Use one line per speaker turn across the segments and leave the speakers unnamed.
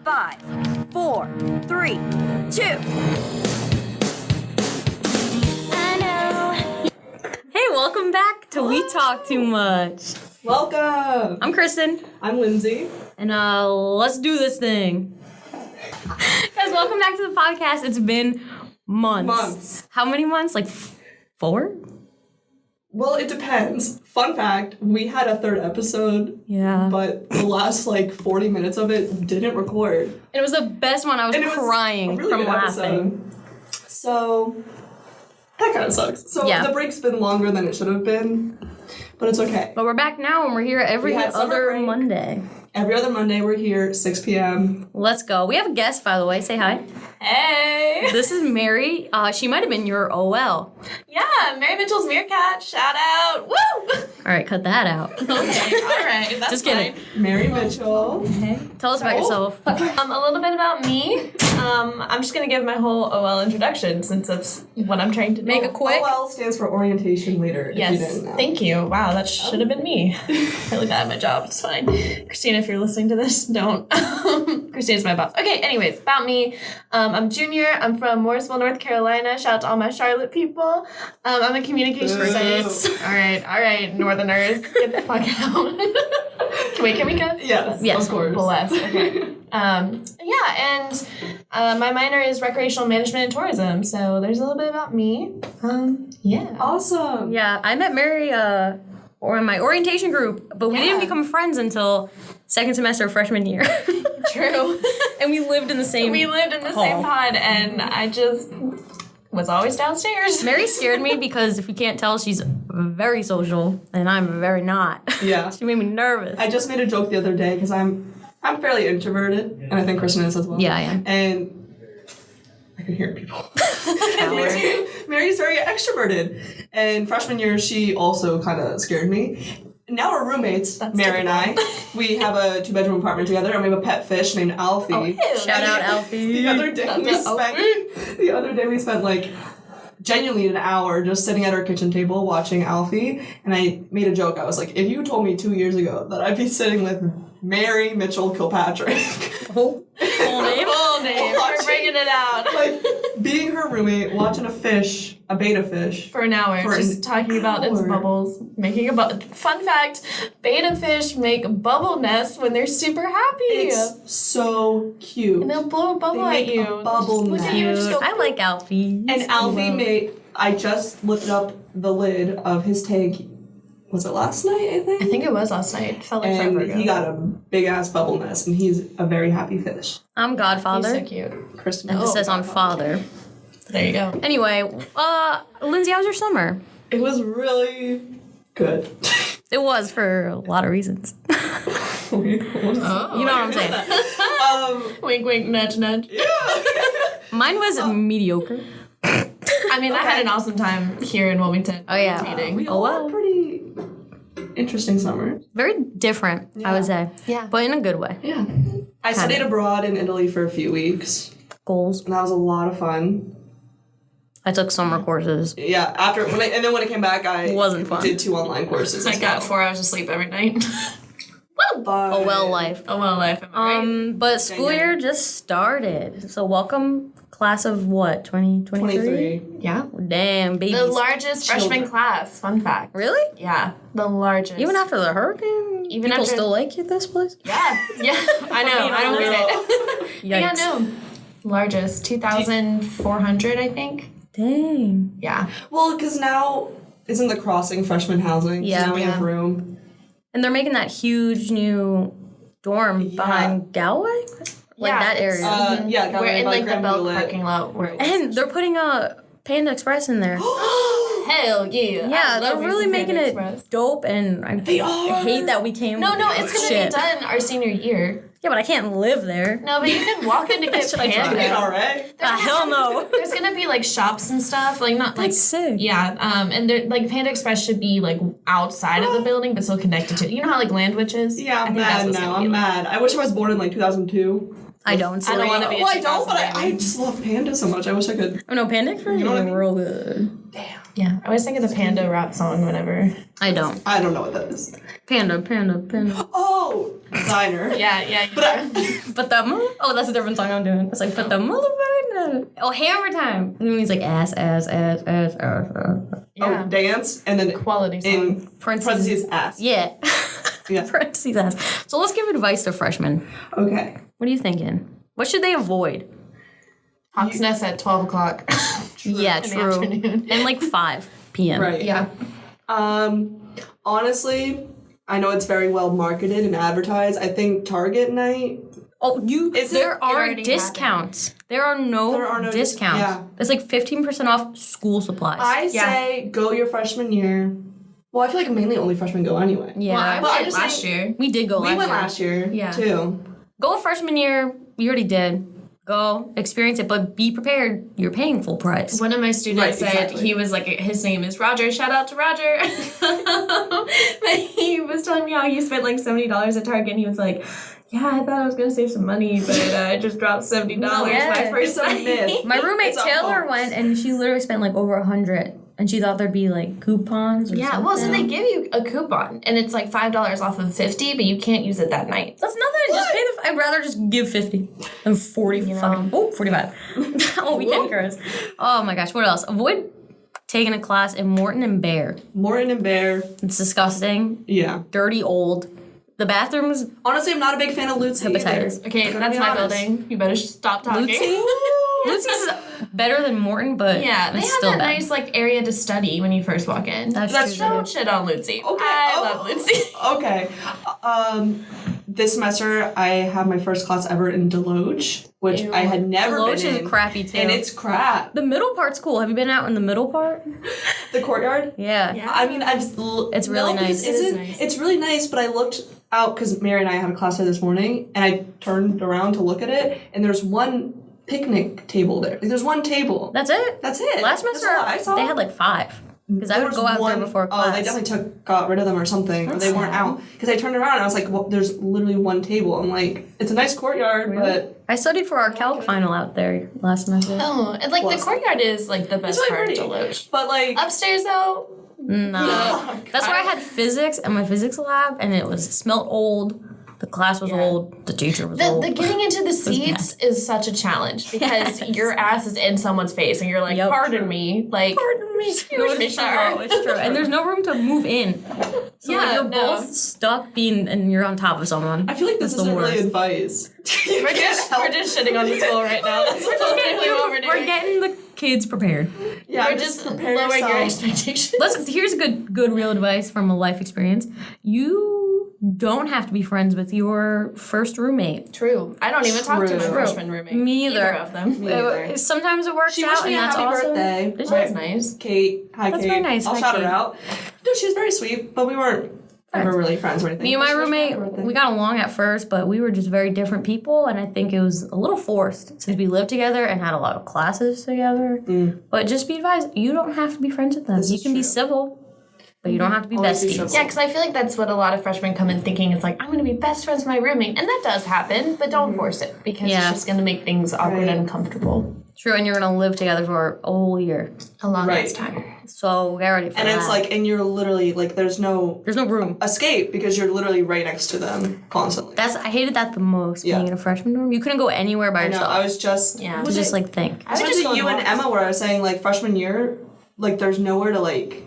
5, 4, 3, 2.
I know.
Hey, welcome back to We Talk Too Much.
Welcome!
I'm Kristen,
I'm Lindsay.
and let's do this thing. Guys, welcome back to the podcast. It's been months. How many months? Like 4?
Well, it depends. Fun fact, we had a third episode,
Yeah.
but the last 40 minutes of it didn't record.
And it was the best one. I was crying
really
from
good
laughing.
episode. So, that kind of sucks. So,
Yeah.
the break's been longer than it should have been, but it's okay.
But we're back now, and we're here every
We had summer
other
break.
Monday.
Every other Monday, we're here, 6 p.m.
Let's go. We have a guest, by the way. Say hi.
Hey!
This is Mary. She might have been your OL.
Yeah, Mary Mitchell's Meerkat. Shout out. Woo!
All right, cut that out.
Okay, all right. That's
Just kidding.
fine.
Mary Mitchell.
Tell us about yourself.
A little bit about me. I'm just going to give my whole OL introduction since that's what I'm trying to do.
Make it quick.
OL stands for Orientation Leader, if you
Yes,
didn't know.
thank you. Wow, that should have been me. Really bad at my job. It's fine. Christina, if you're listening to this, don't. Christina's my boss. Okay, anyways, about me. I'm junior. I'm from Morrisville, North Carolina. Shout out to all my Charlotte people. I'm a communications science. All right, Northerners, get the fuck out. Can we go?
Yes, of course.
Bless. Okay. And my minor is recreational management and tourism. So there's a little bit about me. Yeah.
Awesome.
Yeah, I met Mary or in my orientation group, but we didn't become friends until second semester of freshman year.
True.
And we lived in the same
same pod, and I just was always downstairs.
Mary scared me because if you can't tell, she's very social, and I'm very not.
Yeah.
She made me nervous.
I just made a joke the other day because I'm fairly introverted, and I think Kristen is as well.
Yeah, I am.
And I can hear people. And Mary's very extroverted. And freshman year, she also kind of scared me. Now we're roommates, Mary and I. We have a 2-bedroom apartment together, and we have a pet fish named Alfie.
Oh, ew.
Shout out Alfie.
The other day we spent like genuinely an hour just sitting at our kitchen table watching Alfie, and I made a joke. I was like, if you told me 2 years ago that I'd be sitting with Mary Mitchell Kilpatrick,
Full name?
Full name. We're bringing it out.
like being her roommate, watching a beta fish.
For an hour,
For
just
an
talking about its
hour.
bubbles, making a bubble. Fun fact: beta fish make bubble nests when they're super happy,
It's so cute.
and they'll blow a bubble
They
at
make
you.
a bubble
Just look at you and just go.
I like Alfie.
And Alfie I just lifted up the lid of his tank. Was it last night, I think?
I think it was last night. It felt like
And
forever ago.
he got a big ass bubble nest, and he's a very happy fish.
I'm
He's
Godfather.
so cute.
Kristen.
Emphasis on father.
There you go.
Anyway, Lindsay, how was your summer?
It was really good.
It was for a lot of reasons. You know what I'm saying?
Wink, wink, nudge, nudge.
Mine was mediocre.
I mean, I had an awesome time here in Wilmington.
Oh, yeah.
Meeting.
We all had pretty interesting summers.
Very different, I would say.
Yeah.
But in a good way.
Yeah. I studied abroad in Italy for a few weeks,
Goals.
and that was a lot of fun.
I took summer courses.
Yeah, when I came back, I
Wasn't fun.
did 2 online courses.
I
as
got
well.
4 hours of sleep every night.
But
Oh, well, life.
Oh, well, life. Am I right?
But school year just started. So welcome, class of what, 2023?
23.
Yeah.
Damn, babies.
The largest freshman class. Fun fact.
Really?
Yeah, the largest.
Even after the hurricane?
Even
People
after-
still like you at this place?
Yeah, I know. I don't get it. Yeah,
Yikes.
no. Largest, 2,400, I think.
Dang.
Yeah.
Well, because now isn't the crossing freshman housing?
Yeah.
So now we have
Yeah.
room.
And they're making that huge new dorm behind Galway? Like that area.
Yeah,
We're in like the
Grand
Bell
Boulevard.
parking lot. Where
And they're putting a Panda Express in there.
hell yeah.
Yeah,
I
they're
love me
really
some
making
Panda
it
Express.
dope, and I hate that we came.
No, it's gonna
Shit.
be done our senior year.
Yeah, but I can't live there.
No, but you can walk in to get
Should I try?
It's
Panda.
all right.
Hell no.
There's gonna be like shops and stuff, like not like
That's sick.
yeah, and they're like Panda Express should be like outside of the building, but still connected to it. You know how like Landwich is?
Yeah,
I
I'm
think that's
mad
what's
now.
gonna be
I'm
like.
mad. I wish I was born in like 2002.
I don't. So
I don't wanna be a
Well, I don't, but
2000
I just love Panda so much. I wish I could.
Oh no, Panda Express
You know what I mean?
real good.
Yeah, I always think of the Panda rap song whenever.
I don't.
I don't know what that is.
Panda.
Oh, designer.
Yeah.
But the oh, that's a different song I'm doing. It's like, but the motherfucker. Oh, hammer time. And then he's like ass.
Oh, dance, and then
Quality song.
in parentheses ass.
Yeah.
Yeah.
Parentheses ass. So let's give advice to freshmen.
Okay.
What are you thinking? What should they avoid?
Hawk's Nest at 12 o'clock.
Yeah,
in the
true.
afternoon.
And like 5 p.m.
Right.
Yeah.
Honestly, I know it's very well marketed and advertised. I think Target night.
Oh,
Is it-
there
it
are
already
discounts. There are no discounts.
yeah.
It's like 15% off school supplies.
I say go your freshman year. Well, I feel like mainly only freshmen go anyway.
yeah.
Well, I
But I'm
went
just
last
saying-
year.
We did go
We went last year
Yeah.
too.
Go freshman year. You already did. Go experience it, but be prepared. You're paying full price.
One of my students
Right,
said
exactly.
he was like, his name is Roger. Shout out to Roger. But he was telling me how he spent like $70 at Target, and he was like, yeah, I thought I was gonna save some money, but I just dropped $70
Yeah.
my first
It's a
night.
myth.
My roommate
It's a
Taylor
hoax.
went, and she literally spent like over 100, and she thought there'd be like coupons. Or
Yeah,
something.
well, so they give you a coupon, and it's like $5 off of 50, but you can't use it that night.
That's nothing. Just pay the. I'd rather just give 50 than 40. Fucking, 45. Oh, we can curse. Oh my gosh. What else? Avoid taking a class in Morton and Bear.
Morton and Bear.
It's disgusting.
Yeah.
Dirty, old. The bathrooms.
Honestly, I'm not a big fan of Lutz either.
Hepatitis.
Okay, that's
be
my
honest.
building. You better stop talking.
Lucy. Lucy's is better than Morton, but
Yeah, they
it's
have
still
that
bad.
nice like area to study when you first walk in.
That's true.
Don't shit on Lucy.
Okay.
I
oh,
love Lucy.
Okay. This semester I have my first class ever in Deloge, which I had never
Deloge
been
is
in.
crappy too.
And it's crap.
The middle part's cool. Have you been out in the middle part?
The courtyard.
Yeah.
I mean,
It's really nice.
It is nice. It's really nice, but I looked out because Mary and I had a class there this morning, and I turned around to look at it, and there's one picnic table there. Like, there's one table.
That's it.
That's it.
Last
That's
semester
all I saw.
they had like 5. Because I
There
would
was
go out
one-
there before class.
Oh, they definitely got rid of them or something, or
That's
they weren't
sad.
out. Because I turned around and I was like, well, there's literally one table. I'm like, it's a nice courtyard, but
I studied for our calc final out there last semester.
Oh, and like
Plus.
the courtyard is like the best
really
part
pretty.
of Deloge.
but like,
Upstairs though,
No. That's where I had physics and my physics lab, and it smelled old. The class was old. The teacher was old.
the getting into the seats is such a challenge because your ass is in someone's face and you're like,
Yep.
pardon me, like,
Pardon me.
excuse me,
It's
sir.
true. It's true. And there's no room to move in. So like
Yeah,
you're
no.
both stuck and you're on top of someone.
I feel like this
That's the
isn't really
worst.
advice.
We're just shitting on the school right now. That's literally what we're
We're
doing.
getting the kids prepared.
Yeah,
We're just
prepare
lowering your
yourself.
expectations.
Here's good real advice from a life experience. You don't have to be friends with your first roommate.
True. I don't even talk to my
True.
freshman roommate.
Me either.
Either of them.
Sometimes it works
She
out,
wished me
and
a
that's
happy
awesome.
birthday.
Did
That's
you?
nice.
Kate, hi
That's
Kate.
very nice.
I'll
Hi,
shout
Kate.
her out. No, she was very sweet, but we weren't ever really friends or anything.
Me and
But
my
she wished me a
roommate,
happy birthday.
we got along at first, but we were just very different people, and I think it was a little forced since we lived together and had a lot of classes together. But just be advised, you don't have to be friends with them.
This
You
is
can be
true.
civil, but you don't have to be
Always be
besties.
civil.
Yeah, because I feel like that's what a lot of freshmen come in thinking. It's like, I'm going to be best friends with my roommate. And that does happen, but don't force it because
Yeah.
it's just going to make things awkward
Right.
and uncomfortable.
True, and you're gonna live together for a whole year,
A long
Right.
ass time.
so get ready for
And
that.
it's like, and you're literally like, there's no
there's no room.
escape because you're literally right next to them constantly.
I hated that the most.
Yeah.
Being in a freshman dorm, you couldn't go anywhere by
I know.
yourself.
I was just
Yeah.
to just like think.
I would
I
just
was
go
you
in
and
walks.
Emma where I was saying like freshman year, like there's nowhere to like.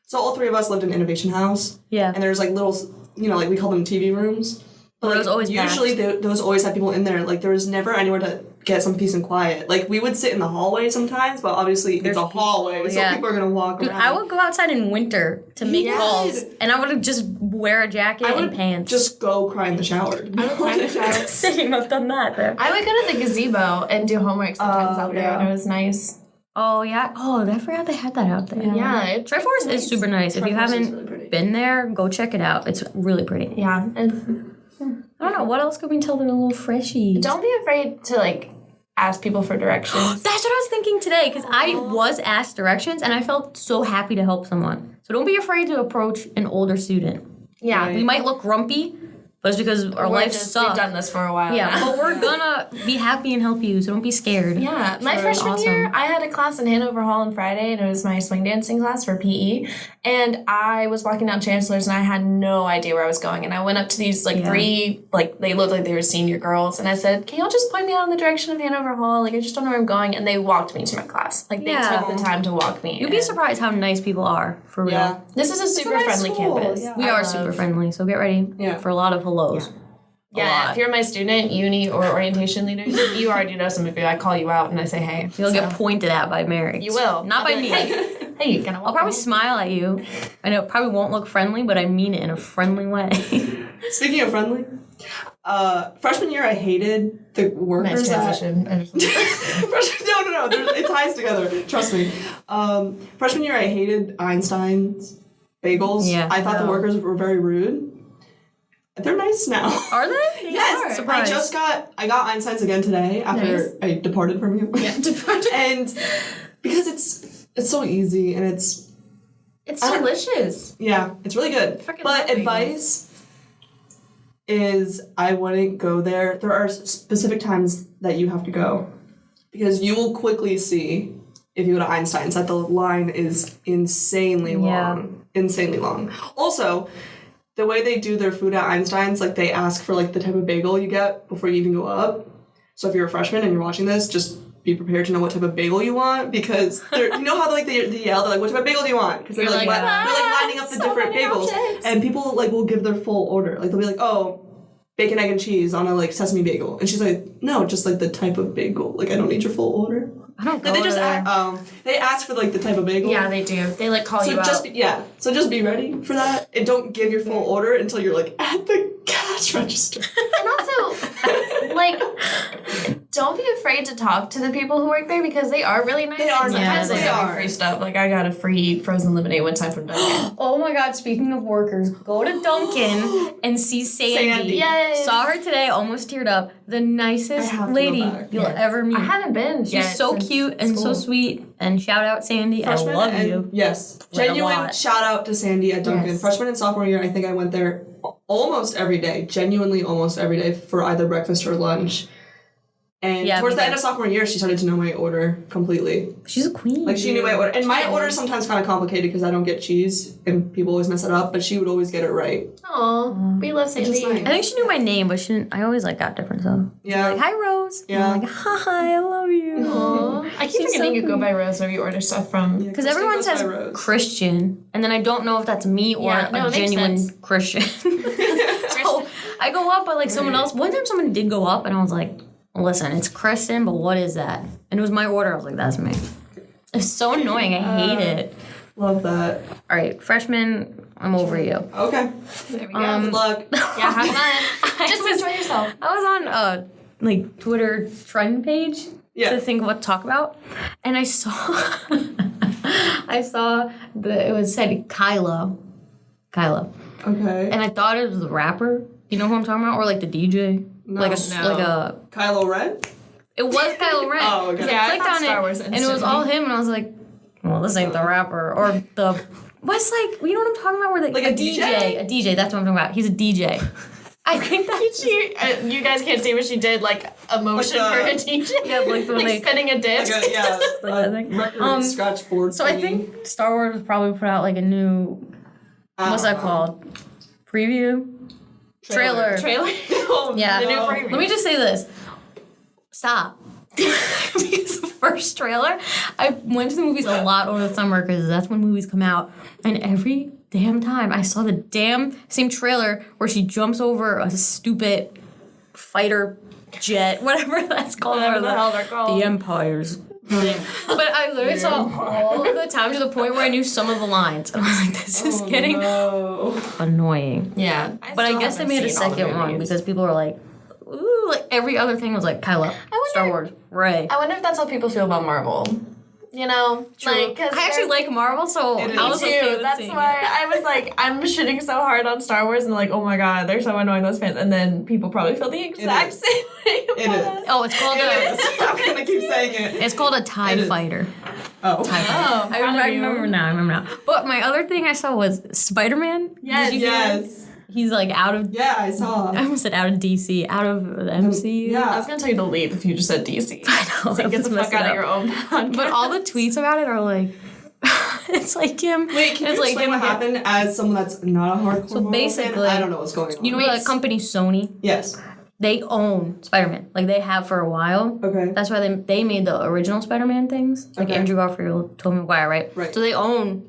So all 3 of us lived in Innovation House.
Yeah.
And there's like little, like we call them TV rooms. But
It
like,
was always
usually those always had people in there. Like there was never anywhere to get some peace and quiet. Like we would sit in the hallway sometimes, but obviously
There's
it's a hallway,
people,
so
yeah.
people are gonna walk
Dude,
around.
I would go outside in winter to make
Yes.
calls, and I would just wear a jacket
I
and
would
pants.
just go cry in the shower.
Same, I've done that there.
I would go to the gazebo and do homework sometimes
Oh,
out there,
yeah.
and it was nice.
Oh yeah. Oh, I forgot they had that out there.
Yeah, it's
Triforce is super nice. If you
Triforce is
haven't
really pretty.
been there, go check it out. It's really pretty.
yeah. And
I don't know what else could we tell the little freshies.
don't be afraid to like ask people for directions.
That's what I was thinking today because I was asked directions and I felt so happy to help someone. So don't be afraid to approach an older student.
Yeah.
Right.
We might look grumpy, but it's because our life
We've
sucks.
done this for a while.
Yeah,
now.
but we're gonna be happy and help you, so don't be scared.
Yeah, my
Sure,
freshman
awesome.
year, I had a class in Hanover Hall on Friday, and it was my swing dancing class for PE. And I was walking down Chancellor's, and I had no idea where I was going. And I went up to these three, they looked like they were senior girls, and I said, "Can y'all just point me out in the direction of Hanover Hall? Like, I just don't know where I'm going." And they walked me to my class. Like, they took the time to walk me.
You'd be surprised how nice people are, for real.
Yeah.
This is a super
nice
friendly
school,
campus.
yeah.
We are super friendly, so get ready for a lot of hellos.
Yeah, if you're my student, uni, or orientation leader, you already know some of you. I call you out and I say, hey.
You'll get pointed at by Mary.
You will.
Not by me.
Hey, can I walk
I'll probably
home?
smile at you. I know it probably won't look friendly, but I mean it in a friendly way.
Speaking of friendly, freshman year I hated the workers.
Nice transition. I just-
No. It ties together. Trust me. Freshman year I hated Einstein's bagels.
Yeah.
I thought the workers were very rude. They're nice now.
Are they?
Yes.
Surprise.
I got Einstein's again today after I departed from you.
Yeah, departed.
And because it's so easy and it's
delicious.
it's really good.
Freaking
But
love
advice is I wouldn't go there. There are specific times that you have to go because you will quickly see if you go to Einstein's that the line is insanely long. Insanely long. Also, the way they do their food at Einstein's, like they ask for like the type of bagel you get before you even go up. So if you're a freshman and you're watching this, just be prepared to know what type of bagel you want because you know how they yell, they're like, what type of bagel do you want? Because they're like lining up the different bagels.
options.
And people like will give their full order. Like they'll be like, oh, bacon, egg, and cheese on a like sesame bagel. And she's like, no, just like the type of bagel. Like I don't need your full order.
I don't go
Like, they just
there.
they ask for like the type of bagel.
Yeah, they do. They like call
So
you
just
out.
so just be ready for that and don't give your full order until you're like at the cash register.
And also, like, don't be afraid to talk to the people who work there because they are really nice.
They are
and
nice.
sometimes
Yeah,
they
they
are
are.
free stuff. Like I got a free frozen lemonade one time from Dunkin'.
Oh my god, speaking of workers, go to Dunkin' and see Sandy.
Sandy.
Yes.
Saw her today, almost teared up. The nicest
I have to go
lady
back.
you'll
Yes.
ever meet.
I haven't been.
She's so cute and so sweet. And shout out Sandy.
Freshman
I love
and,
you.
Yes.
Like, a
Genuine
lot.
shout out to Sandy at Dunkin'.
Yes.
Freshman and sophomore year, I think I went there almost every day. Genuinely almost every day for either breakfast or lunch. And
Yeah,
towards the
me
end of sophomore year, she started to know my order completely.
She's a queen.
Like she knew my order. And my order is sometimes kind of complicated because I don't get cheese and people always mess it up, but she would always get it right.
Aw, we love Sandy.
Which is nice.
I think she knew my name, but she didn't. I always like got different stuff.
Yeah.
Like, hi Rose.
Yeah.
I'm like, hi, I love you.
Aw. I keep
She's
forgetting
so
you go by Rose whenever you order stuff from.
Because everyone says Christian, and then I don't know if that's me or
Yeah, no,
a
it makes
genuine
sense.
Christian. So I go up, but like someone else. One time someone did go up, and I was like, listen, it's Kristen, but what is that? And it was my order. I was like, that's me. It's so annoying. I hate it.
Love that.
All right, freshman, I'm over you.
Okay.
There we go.
Good luck.
Yeah, have fun. Just enjoy yourself.
I was on like Twitter trend page to think of what to talk about, and I saw it said Kylo,
Okay.
and I thought it was the rapper. You know who I'm talking about, or like the DJ, like a
Kylo Ren?
It was Kylo Ren.
Oh, okay.
Yeah, I
clicked
thought
on
Star
it,
Wars
and it was all him, and I was like, well, this ain't the rapper or the. What's like? You know what I'm talking about? Where
Like a DJ?
A DJ. That's what I'm talking about. He's a DJ. I think that's
You guys can't see what she did, like a motion
Like
for
a-
a DJ.
Yeah, like when they-
spinning a disc.
Like
that thing.
record scratch board.
So I think Star Wars probably put out like a new what's that called? Preview? Trailer.
Trailer.
Yeah.
The new preview.
Let me just say this. Stop. Because the first trailer, I went to the movies a lot over the summer because that's when movies come out. And every damn time I saw the damn same trailer where she jumps over a stupid fighter jet, whatever that's called.
Whatever
or
the hell they're called.
The Empire's. But I literally saw all of the time to the point where I knew some of the lines. And I was like, this is getting annoying.
Yeah.
But I guess they made a second one because people were like, ooh, like every other thing was like Kylo, Star Wars, Rey.
I wonder if that's how people feel about Marvel. You know, like, 'cause
I actually like Marvel, so
It is.
I was
me
okay
too.
with
That's
seeing
why
it.
I was like, I'm shitting so hard on Star Wars, and like, oh my god, they're so annoying, those fans. And then people probably feel the exact
is.
same way.
It
about
is.
Oh, it's called
I'm gonna keep saying it.
It's called a TIE
It is.
fighter.
Oh.
Oh,
I remember now. But my other thing I saw was Spider-Man.
Yes,
Did you hear?
Yes.
He's like out of.
Yeah, I saw.
I almost said out of DC, out of the MCU.
I
Yeah.
was gonna tell you to leave if you just said DC.
I know.
Like,
I
get the
was
fuck
messing
out of
up.
your own podcast.
But all the tweets about it are like, it's like him.
Wait, can you
it's like
explain
him
what happened as someone that's not a hardcore
So
Marvel
basically-
fan? I don't know what's going on.
You know the company Sony?
Yes.
They own Spider-Man. Like they have for a while.
Okay.
That's why they made the original Spider-Man things. Like
Okay.
Andrew Garfield, Tobey Maguire, right?
Right.
So they own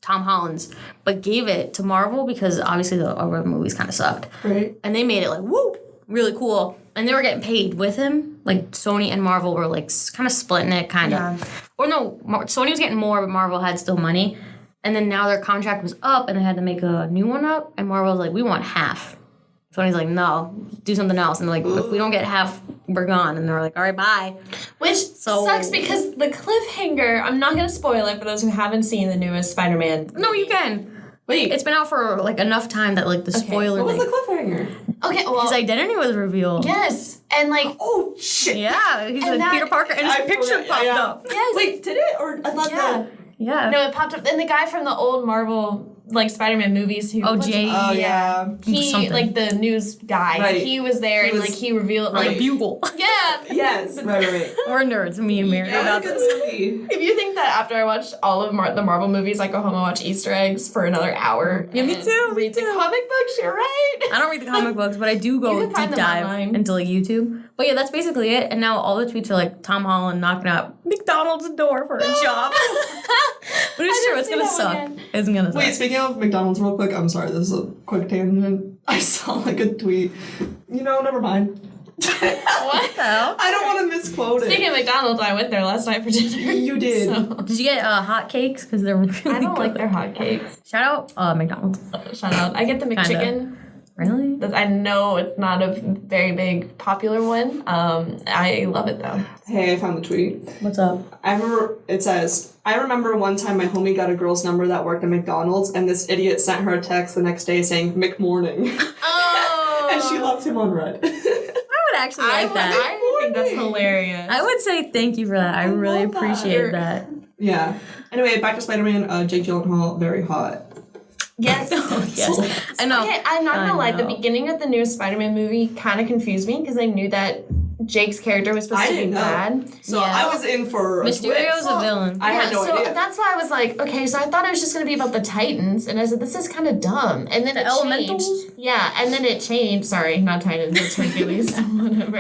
Tom Holland's, but gave it to Marvel because obviously the other movies kind of sucked.
Right.
And they made it like, woo, really cool. And they were getting paid with him. Like Sony and Marvel were like kind of splitting it, kind of. Or no, Sony was getting more, but Marvel had still money. And then now their contract was up and they had to make a new one up. And Marvel was like, we want half. Sony's like, no, do something else. And they're like, if we don't get half, we're gone. And they're like, all right, bye.
Which
So-
sucks because the cliffhanger, I'm not going to spoil it for those who haven't seen the newest Spider-Man.
No, you can.
Wait.
It's been out for like enough time that like the spoiler
What was
thing.
the cliffhanger?
Okay, well,
His identity was revealed.
yes. And like,
Oh shit.
Yeah, he's
And
like
that-
Peter Parker, and his
I
picture
forgot,
popped
yeah.
up.
yes.
Wait, did it? Or I thought
Yeah.
that.
Yeah.
No, it popped up. And the guy from the old Marvel, like, Spider-Man movies who...
Oh,
what's-
Jay.
Oh yeah.
He,
something.
like, the news guy.
Right.
He was there
He
and,
was-
like, he revealed,
Like
like...
a bugle.
Yeah.
Yes. Right.
We're nerds, me and Mary,
That
about
was a
this.
good movie.
If you think that after I watched all of the Marvel movies, I go home and watch Easter eggs for another hour.
Yeah, me
and
too, me
Read the
too.
comic books, you're right.
I don't read the comic books, but I do go
You can find
deep
them
dive
online.
into like YouTube. But yeah, that's basically it. And now all the tweets are like Tom Holland knocking out McDonald's door for a job. But it's true,
didn't
it's
see
gonna
that
suck.
one yet.
It's gonna suck.
Wait, speaking of McDonald's real quick, I'm sorry, this is a quick tangent. I saw like a tweet. You know, never mind.
What?
the hell?
I don't want to misquote
Speaking
it.
of McDonald's, I went there last night for dinner.
You did.
So,
Did you get hot cakes? Because they're really
I don't
good.
like their hotcakes.
Shout out McDonald's.
Shout out. I get the McChicken.
Really?
I know it's not a very big popular one. I love it though.
Hey, I found the tweet.
What's up?
I remember, it says, I remember one time my homie got a girl's number that worked at McDonald's, and this idiot sent her a text the next day saying, McMorning.
Oh.
And she left him on red.
I would actually like that.
I think that's hilarious.
I would say thank you for that. I really
love that.
appreciate that.
Yeah. Anyway, back to Spider-Man, Jake Gyllenhaal, very hot.
Yes.
Yes. I know.
Okay, I'm not gonna
I
lie. The
know.
beginning of the new Spider-Man movie kind of confused me because I knew that Jake's character was supposed
I
to be
didn't know.
bad.
So
Yeah.
I was in for a
Mysterio's
twist.
a villain.
I had no
so
idea.
that's why I was like, okay, so I thought it was just gonna be about the Titans, and I said this is kind of dumb. And then
The
it
Elementals?
changed. Yeah, and then it changed. Sorry, not Titans. It's Hercules. Whatever.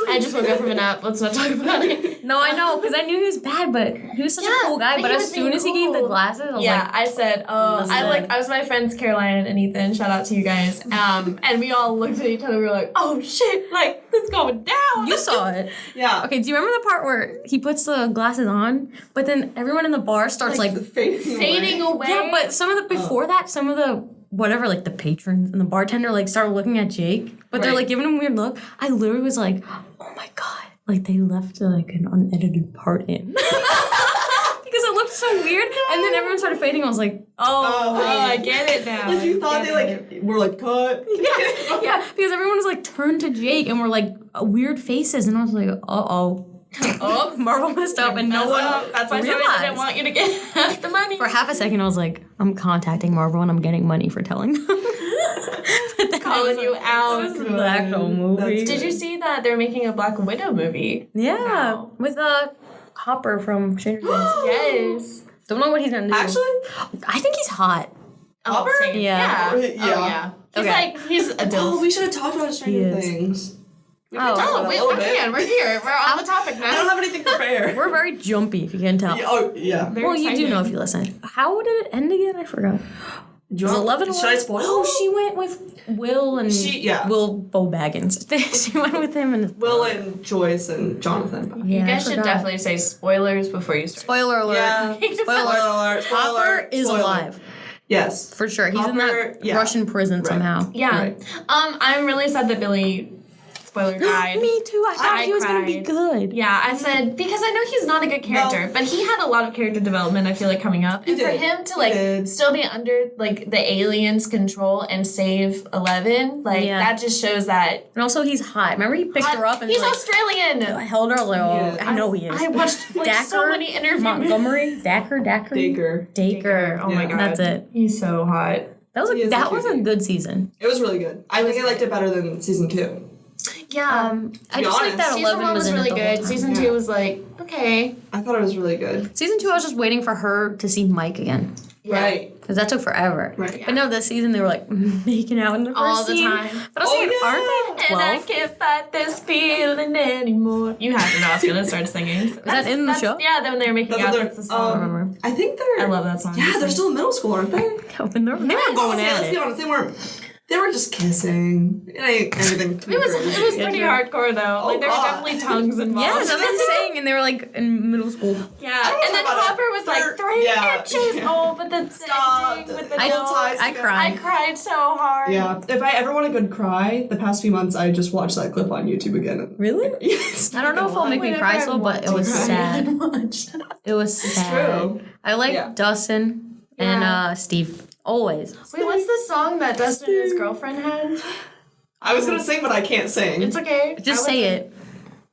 I just woke up from a nap. Let's not talk about it.
No, I know, because I knew he was bad, but he was such a
Yeah,
cool guy.
but
But
he
as
was
soon
being
as he gave the
cool.
glasses, I was
Yeah,
like,
I said, oh, I
Listen.
was my friends Caroline and Ethan. Shout out to you guys. And we all looked at each other. We were like, oh shit, like it's going down.
you saw it.
Yeah.
Okay, do you remember the part where he puts the glasses on, but then everyone in the bar starts like
Fading away.
yeah, but some of the before that, some of the whatever, like the patrons and the bartender, like start looking at Jake, but they're
Right.
like giving him a weird look. I literally was like, oh my god, like they left like an unedited part in. Because it looked so weird, and then everyone started fading. I was like,
Oh, I get it now.
Like you
I
thought
get
they
it.
were like cut.
yeah, because everyone was like turned to Jake and were like weird faces, and I was like, oh,
Oh,
Marvel messed up, and no one
That's why Sony
realized.
didn't want you to get half the money.
For half a second, I was like, I'm contacting Marvel and I'm getting money for telling them. But then
Calling you out.
This is the actual movie.
That's
Did you see that they're making a Black Widow movie?
Yeah,
Wow.
with Hopper from Stranger Things.
Yes.
Don't know what he's gonna do.
Actually,
I think he's hot.
Oh, same.
Yeah.
Yeah.
Yeah.
Oh, yeah. He's
Okay.
like, he's a
oh,
dilf.
we should have talked about Stranger
is.
Things. We
Oh.
could talk
Oh,
about it
wait,
a little
we're
bit.
here. We're here. We're on the topic
I
now.
don't have anything prepared.
We're very jumpy, if you can tell.
Yeah, oh, yeah.
Very
Well, you do
excited.
know if you listen. How did it end again? I forgot.
Do you
Was
want-
11
Should I spoil?
Oh, she went with Will and
Yeah.
Will Bo Baggins. She went with him and
Will and Joyce and Jonathan.
yeah,
You
I
guys should
forgot.
definitely say spoilers before you start.
Spoiler alert.
Yeah.
Spoiler
Spoiler alert. Spoiler
Hopper
alert.
is
Spoiler.
alive.
Yes.
For sure. He's in
Hopper,
that
yeah.
Russian prison somehow.
Yeah.
Right.
I'm really sad that Billy, spoiler, died.
Me too. I thought
I
he was going to be
cried.
good.
Yeah, I said, because I know he's not a good character, but he had a lot of character development, I feel like, coming up. And for
did.
him to,
He
like,
did.
still be under, like, the aliens' control and save 11, like,
Yeah.
that just shows that...
And also, he's hot. Remember he picked her up and
he's
like,
Australian!
I held her. I was like, oh,
Yeah.
I know he is.
I watched, like, so
Dacker?
many interviews.
Montgomery? Dacker?
Dacre.
Daker. Oh my
Yeah.
god.
That's it.
He's so hot.
That was
He is
that
a
was a
cutie.
good season.
It was really good. I think I liked it better than season 2.
Yeah.
I
be
just like
honest.
that
Season
11
1 was
in it
really
the whole
good.
time.
Season
Yeah.
2 was like, okay.
I thought it was really good.
Season 2, I was just waiting for her to see Mike again.
Yeah.
Right.
Because that took forever.
Right.
But no, this season they were like making out in the first
All the
scene.
time.
But I was
Oh,
thinking,
yeah.
aren't they
And I
12?
can't fight this feeling anymore. You have to know I was gonna start singing. Is
that in the show?
Yeah, then when they were making
That's
out,
what they're.
that's the song.
remember.
I think they're.
I love that song.
Yeah, they're still in middle school, aren't they?
When they were going
Okay,
at
let's be
it.
honest. They weren't. They were just kissing. It ain't anything too
It was
crazy.
pretty hardcore though. Like there were
God.
definitely tongues involved.
Yeah, that's what I'm saying. And they were like in middle school.
Yeah,
don't
and then
talk about
Hopper was like
They're-
3
yeah.
inches old, but the
Stop.
ending with the
I,
nose.
I cried.
I cried so hard.
Yeah. If I ever want a good cry, the past few months I just watched that clip on YouTube again.
Really?
Yes.
I don't know if it'll make me cry so, but it was sad. It was sad.
true.
I like
Yeah.
Dustin
Yeah.
and Steve. Always.
Wait, what's the song that Dustin and his girlfriend had?
I was gonna sing, but I can't sing.
It's okay.
Just say it.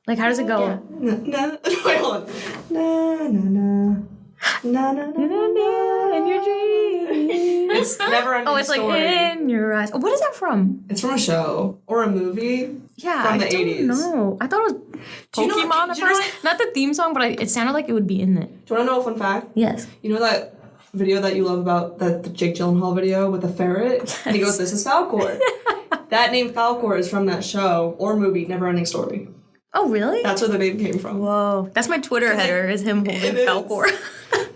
Like, how does it go?
Na, na, wait, hold on. Na na na. Na na na na na.
In your dreams.
It's never ending
Oh, it's like
story.
in your eyes. What is that from?
It's from a show or a movie.
Yeah,
From the
I don't
80s.
know. I thought it was
Do you know
Pokemon
what-
at
do you know
first. Not the theme song, but it sounded like it would be in it.
Do you want to know a fun fact?
Yes.
You know that video that you love about the Jake Gyllenhaal video with the ferret? And he goes, "This is Falcor." That name Falcor is from that show or movie, Neverending Story.
Oh, really?
That's where the name came from.
Whoa. That's my Twitter header, is him holding
It is.
Falcor.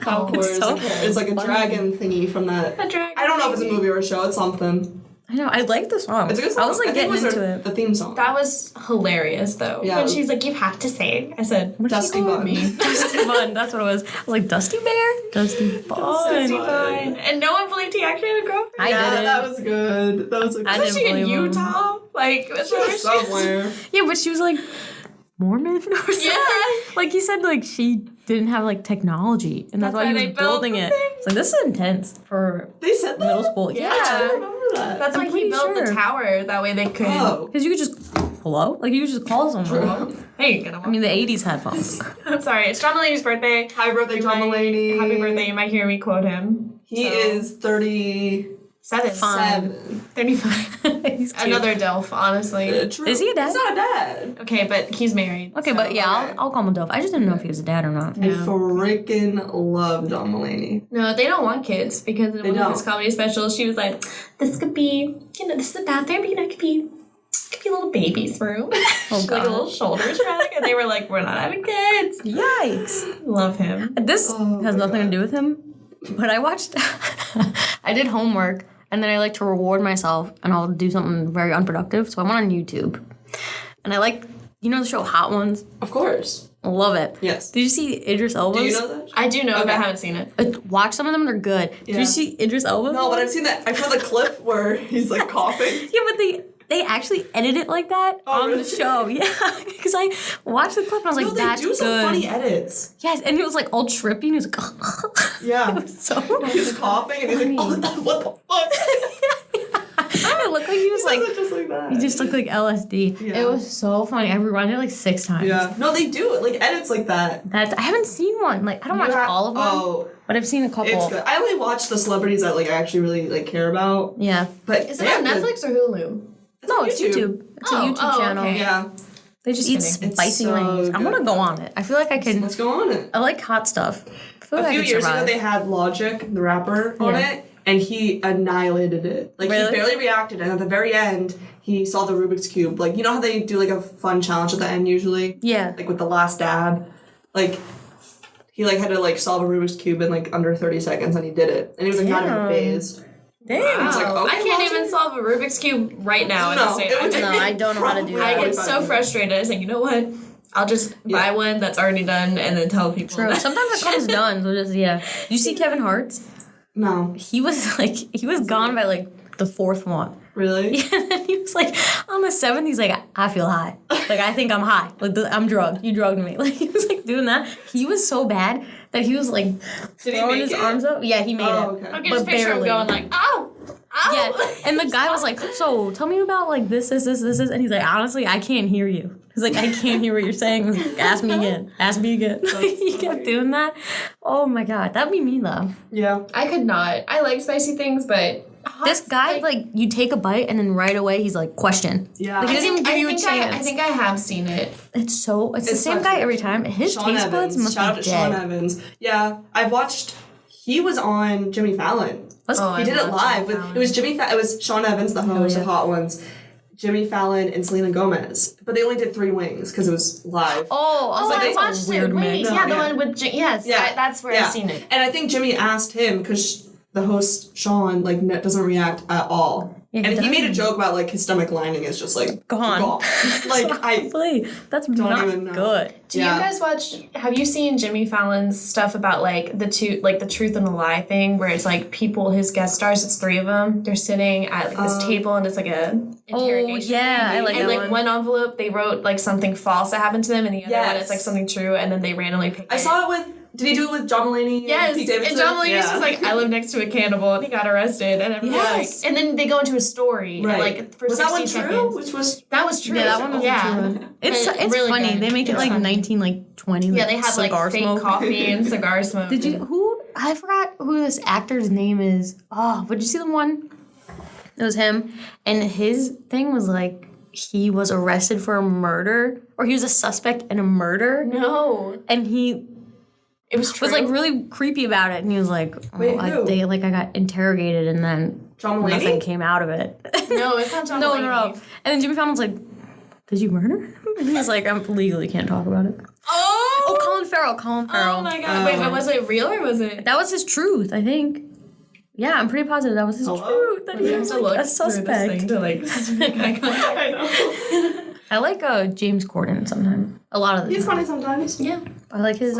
Falcor is
so
like, it's like a
funny.
dragon thingy from that.
A dragon
I don't know if it's a movie or a show. It's something.
I know. I like the song.
It's a good song.
I was like
think
getting
it was
into
their-
it.
the theme song.
That was hilarious though.
Yeah.
When she's like, "You have to sing," I said,
What did she
Dusty
call
Bun.
me? Dusty Bun. That's what it was. I was like, Dusty Bear? Dusty Bun.
"Dusty Fine," and no one believed he actually had a girlfriend.
I
yeah,
didn't.
that was good. That was a
I
good.
Was she in
believe him.
Utah? Like, was where she
Somewhere.
Yeah, but she was like Mormon or something.
Yeah.
Like he said, like she didn't have like technology, and that's why he
why
was
they built
building
the
it.
thing.
It's like, this is intense for
They said that?
middle school.
Yeah.
I don't remember that.
That's
I'm
why he
pretty
built
sure.
the tower. That way they could.
Oh.
Because you could just hello, like you could just call someone.
Hey, you
I mean, the '80s had phones.
I'm sorry. It's John Mulaney's birthday.
Happy birthday, John
might-
Mulaney.
Happy birthday. You might hear me quote him.
He
So-
is 37.
35.
He's cute.
Another DILF, honestly.
True.
Is he a dad?
He's not a dad.
Okay, but he's married.
Okay,
so-
but yeah,
okay.
I'll call him Dove. I just didn't know if he was a dad or not.
I freaking love John Mulaney.
No, they don't want kids because in
They
one of his
don't.
comedy specials, she was like, "This could be, this is the bathroom, but it could be a little baby's room."
Oh,
Like a
God.
little shoulder shrug, and they were like, "We're not having kids."
Yikes.
Love him.
This
Oh
has
my
nothing
God.
to do with him, but I watched, I did homework, and then I like to reward myself, and I'll do something very unproductive. So I went on YouTube, and I like, you know the show Hot Ones?
Of course.
I love it.
Yes.
Did you see Idris Elba's?
Do you know that?
I do know, but I
Okay.
haven't seen it.
Watch some of them, they're good. Did
Yeah.
you see Idris Elba?
No, but I've seen that. I've heard the clip where he's like coughing.
Yeah, but they actually edit it like that
Oh,
on
really?
the show. Yeah, because I watched the clip and I was like,
No, they
that's
do some
good.
funny edits.
Yes, and it was like all trippy and he was like,
Yeah.
so
He's coughing and he's like, oh, what the fuck?
it looked like he was like,
just like that.
he just looked like LSD.
Yeah.
It was so funny. I rewinded it like 6 times.
Yeah. No, they do it. Like edits like that.
I haven't seen one. Like I don't watch all of them,
Oh,
but I've seen a couple.
it's good. I only watch the celebrities that like I actually really like care about.
Yeah.
But
Is it on Netflix or Hulu?
No, it's YouTube. It's a YouTube channel.
okay.
Yeah.
They just eat
kidding.
It's
spicy
so
wings. I want to
good.
go on it. I feel like I can.
Let's go on it.
I like hot stuff. I feel
A
like
few
I could
years ago,
survive.
they had Logic, the rapper, on
Yeah.
it, and he annihilated it. Like,
Really?
he barely reacted, and at the very end, he solved the Rubik's Cube. Like, you know how they do, like, a fun challenge at the end, usually?
Yeah.
Like, with the last dab? Like, he, like, had to, like, solve a Rubik's Cube in, like, under 30 seconds, and he did it. And he was, like, not even
Damn.
phased.
Damn.
was like,
Wow.
okay,
I can't
Logic.
even solve a Rubik's Cube right now at
No,
this stage.
it would
No, I don't know how to do
I
that.
get so frustrated. I was like, you know what? I'll just buy one that's already done and then tell people.
True.
that-
Sometimes it comes done. So just You see Kevin Hart's?
No.
He was like he was gone by like the 4th one.
Really?
And then he was like on the 7th. He's like, I feel high. Like I think I'm high. Like I'm drugged. You drugged me. Like he was like doing that. He was so bad that he was like
Did he
throwing
make
his
it?
arms up. Yeah, he made
Oh,
it.
okay.
I can
but
just picture him
barely.
going like, ow, ow.
Yeah, and the guy was like, so tell me about like this, and he's like, honestly, I can't hear you. He's like, I can't hear what you're saying. Like, ask me again. Ask me again. He kept doing that. Oh my god, that'd be me though.
Yeah.
I could not. I like spicy things, but
This guy, like, you take a bite and then right away he's like, question.
Yeah.
Like, he doesn't even give you a chance.
I think I have seen it.
It's the same
such
guy
a-
every time. His
Sean
taste buds
Evans.
must
Shout out
be
to Sean
dead.
Evans. Yeah, I've watched. He was on Jimmy Fallon.
Oh,
He
I
did it
love
live.
Jimmy
It was it was Sean Evans, the host of Hot Ones, Jimmy Fallon, and Selena Gomez. But they only did 3 wings because it was live.
Oh, I was like,
I
that's
watched
a weird
it. Wait,
mix.
yeah, the
Yeah.
one with yes, that's where I've seen it.
And I think Jimmy asked him because the host Sean like doesn't react at all.
Yeah,
and he made a
doesn't.
joke about like his stomach lining is just like
Gone.
Like I
Probably. That's not
even know.
good.
Do you guys have you seen Jimmy Fallon's stuff about like the truth and the lie thing where it's like his guest stars, it's 3 of them, they're sitting at like this table and it's like a interrogation.
yeah, I like
and
that
like
one.
envelope they wrote like something false that happened to them and the other one
Yes.
it's like something true and then they randomly pick
I saw it with. Did he do it with John Mulaney?
Yes,
and Pete Davidson?
and John Mulaney
Yeah.
was like, I live next to a cannibal, and he got arrested, and everyone
Yes.
like, and then they go into a story, and,
Right.
like for
was
60
that one
seconds.
true? Which was
That was true.
Yeah, that one was
yeah.
a true one. It's
But
it's
really
funny.
good.
They make it
It's
like
funny.
1920.
Yeah, they have like
cigar
fake
smoke.
coffee and cigar smoke.
Did you I forgot who this actor's name is. Oh, but did you see the one? It was him. And his thing was like he was arrested for a murder. Or he was a suspect in a murder.
No,
And he
it was true.
was like really creepy about it. And he was like,
Wait, who?
I got interrogated and then
John Mulaney?
nothing came out of it.
no, it's not John
No.
Mulaney.
And then Jimmy Fallon was like, did you murder him? And he was like, I legally can't talk about it. Oh, Colin Farrell.
Oh my god! Wait, but was it real or was it?
That was his truth, I think. Yeah, I'm pretty positive that was his truth. That he
I have
was
to
like
look
a suspect.
through this thing to like make eye contact.
I know.
I like James Corden sometimes. A lot of the
He's
time.
funny sometimes.
Yeah.
I like his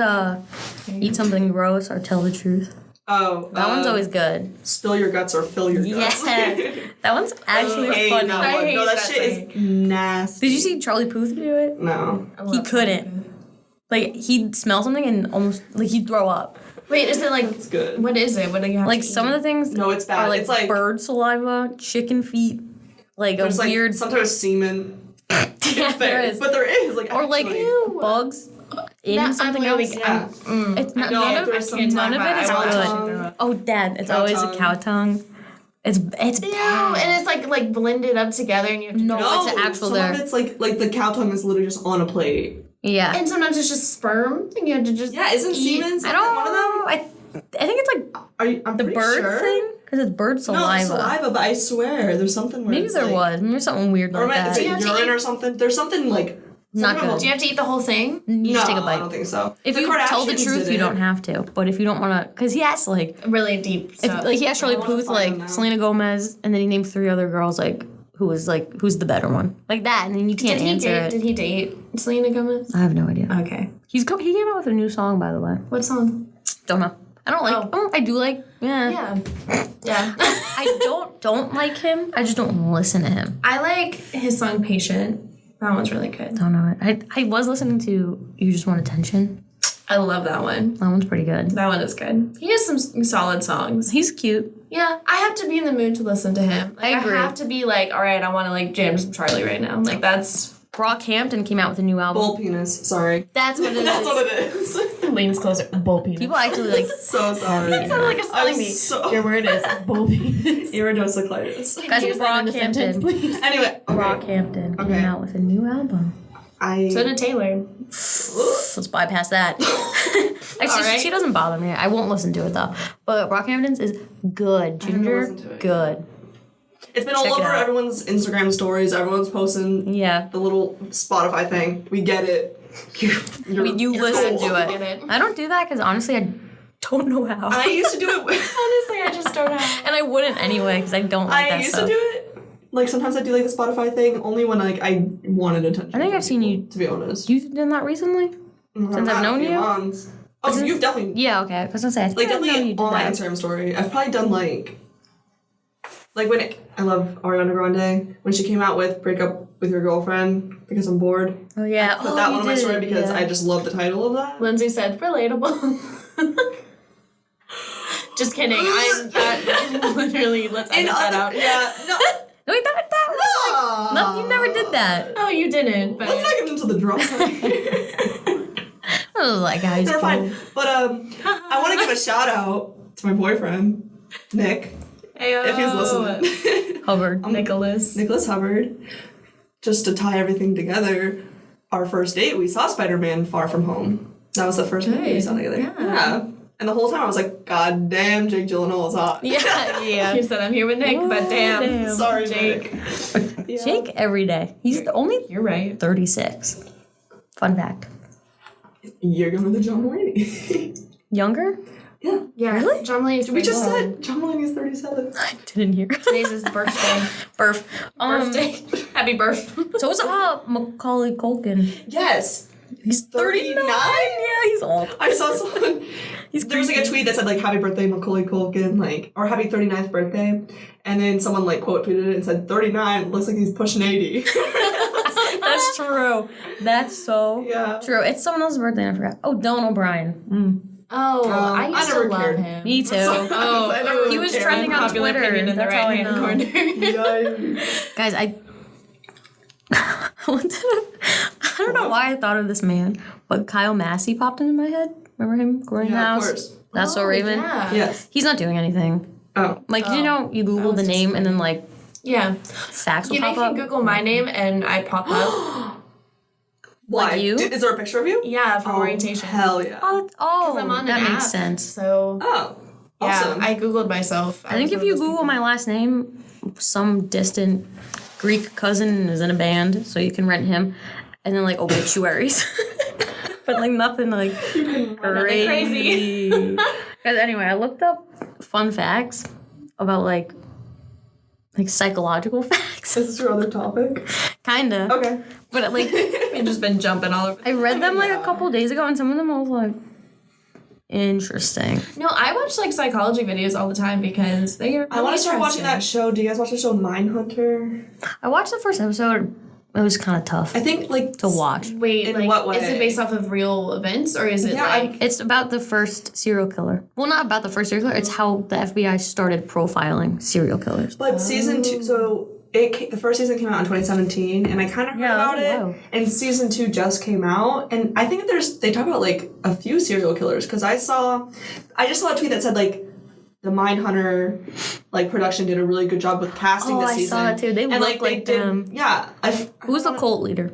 eat something gross or tell the truth.
Oh,
That one's always good.
Spill your guts or fill your guts.
Yeah. That one's actually
I hate
funny.
that
I
one.
hate
No, that
that
shit is nasty.
Did you see Charlie Puth do it?
No.
He couldn't. Like, he'd smell something and almost, like, he'd throw up.
Wait, is it like?
It's good.
What is it? What do you have?
Like,
to
some
eat?
of the things
No, it's bad.
are, like,
It's like
bird saliva, chicken feet, like, a
there's like
weird...
some sort of semen.
yeah, there is.
But there is like
Or, like,
actually.
bugs in
That-
something
I'm
else.
really-
Yeah.
It's not,
know,
none of
there's some
none of
time
it is
I
good.
watched.
Oh, Dad, it's
Cow
always
tongue.
a cow tongue. It's
Ew,
bad.
and it's like blended up together, and you have to
No.
No,
it's actual
some
there.
of it's like the cow tongue is literally just on a plate.
Yeah.
And sometimes it's just sperm, and you have to just
Yeah, isn't
eat.
semen
I don't
one of them?
I think it's like
Are you? I'm
the
pretty
bird
sure.
thing because it's bird
No,
saliva.
it's saliva, but I swear there's something where
Maybe
it's
there
like,
was. Maybe something weird
Or
like
is
that.
it
have to
urine
eat-
or something? There's something like
Not
something
good.
Do you have to eat the whole thing?
You just take a bite.
I don't think so.
If
The
you tell the
Kardashians
truth,
did
you
it.
don't have to. But if you don't want to, because he has like,
Really deep
if,
stuff.
like he has Charlie
I wanna
Puth,
find them
like
now.
Selena Gomez, and then he named 3 other girls, like who's the better one, like that, and then you can't answer it.
Did he date Selena Gomez?
I have no idea.
Okay.
He came out with a new song, by the way.
What song?
Don't know. I don't like. I do like. Yeah.
Yeah. Yeah.
I don't like him. I just don't listen to him.
I like his song Patient. That one's really good.
Don't know it. I was listening to You Just Want Attention.
I love that one.
That one's pretty good.
That one is good. He has some solid songs.
He's cute.
Yeah, I have to be in the mood to listen to him. Like,
I agree.
I have to be like, all right, I want to like jam some Charlie right now. Like that's
Brockhampton came out with a new album.
Bull penis. Sorry.
That's what it is.
That's what it is.
leans closer. Bull penis.
People actually like.
So sorry.
It sounded like a spelling
I'm
bee.
so-
Your word is bull penis.
Iridocyclitis.
Guys,
Use that in a sentence,
Brockhampton.
please.
Anyway, okay.
Brockhampton
Okay.
came out with a new album.
So did Taylor.
Let's bypass that. Actually,
Alright.
she doesn't bother me. I won't listen to it though. But Brockhampton's is good. Ginger,
listen to it.
good.
It's been
Check
all
it
over
out.
everyone's Instagram stories. Everyone's posting
Yeah.
the little Spotify thing. We get it.
You listen
cool.
to
Get
it.
it.
I don't do that because honestly, I don't know how.
I used to do it.
Honestly, I just don't know.
and I wouldn't anyway because I don't like
I
that
used
stuff.
to do it. Like sometimes I do like the Spotify thing only when like I wanted attention.
I think
from
I've seen
people,
you-
to be honest.
You've done that recently? Since I've known you?
Months. Oh,
Since-
you've definitely
Yeah, okay. I was gonna say, I think
like
I've known
definitely
you did
on my
that.
Instagram story. I've probably done like when I love Ariana Grande when she came out with "Break Up with Your Girlfriend" because I'm bored.
Oh yeah.
Put that
you
one on my
did,
story because
yeah.
I just love the title of that.
Lindsay said, relatable. Just kidding. I'm that literally, let's edit that out.
Yeah, no.
No, wait, that was no, you never did that.
Oh, you didn't, but
Let's not get into the drama.
I was like, guys,
They're fine. But I want to give a shout out to my boyfriend, Nick. if he's listening.
Hubbard.
Nicholas.
Nicholas Hubbard. Just to tie everything together, our first date, we saw Spider-Man Far From Home. That was the first movie we saw together. Yeah. And the whole time I was like, God damn, Jake Gyllenhaal is hot.
Yeah.
You said I'm here with Nick, but damn.
Sorry,
Jake.
Yeah.
Jake every day. He's only
You're right.
36. Fun fact.
You're going to John Mulaney.
Younger?
Yeah.
Yeah.
Really?
John Mulaney's
We just said John Mulaney's 37.
I didn't hear.
Today's his birthday.
Birth.
Birthday. Happy birth.
So is Macaulay Culkin.
Yes.
He's
39?
Yeah, he's old.
I saw someone. There was like a tweet that said like "Happy birthday, Macaulay Culkin," like or "Happy 39th birthday," and then someone like quote tweeted it and said 39 looks like he's pushing 80.
That's true. That's so true. It's someone else's birthday and I forgot. Oh, Dylan O'Brien.
Oh, I used to
never
love
cared.
him.
Me too.
I never
He was
cared.
trending on
Popular
Twitter.
opinion in the
That's all I
right-hand
know.
corner.
Yikes.
Guys, I don't know why I thought of this man, but Kyle Massey popped into my head. Remember him growing the
Yeah, of
house?
course.
That's so Raven.
Yeah.
Yes.
He's not doing anything.
Oh.
Like, you know, you Google the name and then like
Yeah.
facts will
You know,
pop
you
up.
can Google my name and I pop up.
Why?
Like you?
Is there a picture of you?
Yeah, from orientation.
Hell yeah.
Oh,
I'm on
that
an
makes
app,
sense.
So
Oh.
yeah,
Awesome.
I Googled myself.
I think if you Google my last name, some distant Greek cousin is in a band, so you can rent him, and then like obituaries. But like nothing like crazy. Because anyway, I looked up fun facts about like psychological facts.
Is this your other topic?
Kinda.
Okay.
But like
You've just been jumping all over.
I read them like a couple days ago, and some of them I was like, interesting.
No, I watch like psychology videos all the time because they are.
I want to start watching that show. Do you guys watch the show Mindhunter?
I watched the first episode. It was kind of tough
I think like
to watch.
Wait,
In
like,
what way?
is it based off of real events or is it
Yeah,
like?
It's about the first serial killer. Well, not about the first serial killer. It's how the FBI started profiling serial killers.
But season 2, so the first season came out in 2017, and I kind of heard about it.
wow.
And season 2 just came out, and I think they talk about like a few serial killers because I just saw a tweet that said like the Mindhunter like production did a really good job with casting this
I
season.
saw it too. They
and,
look like them.
Yeah,
Who's the cult leader?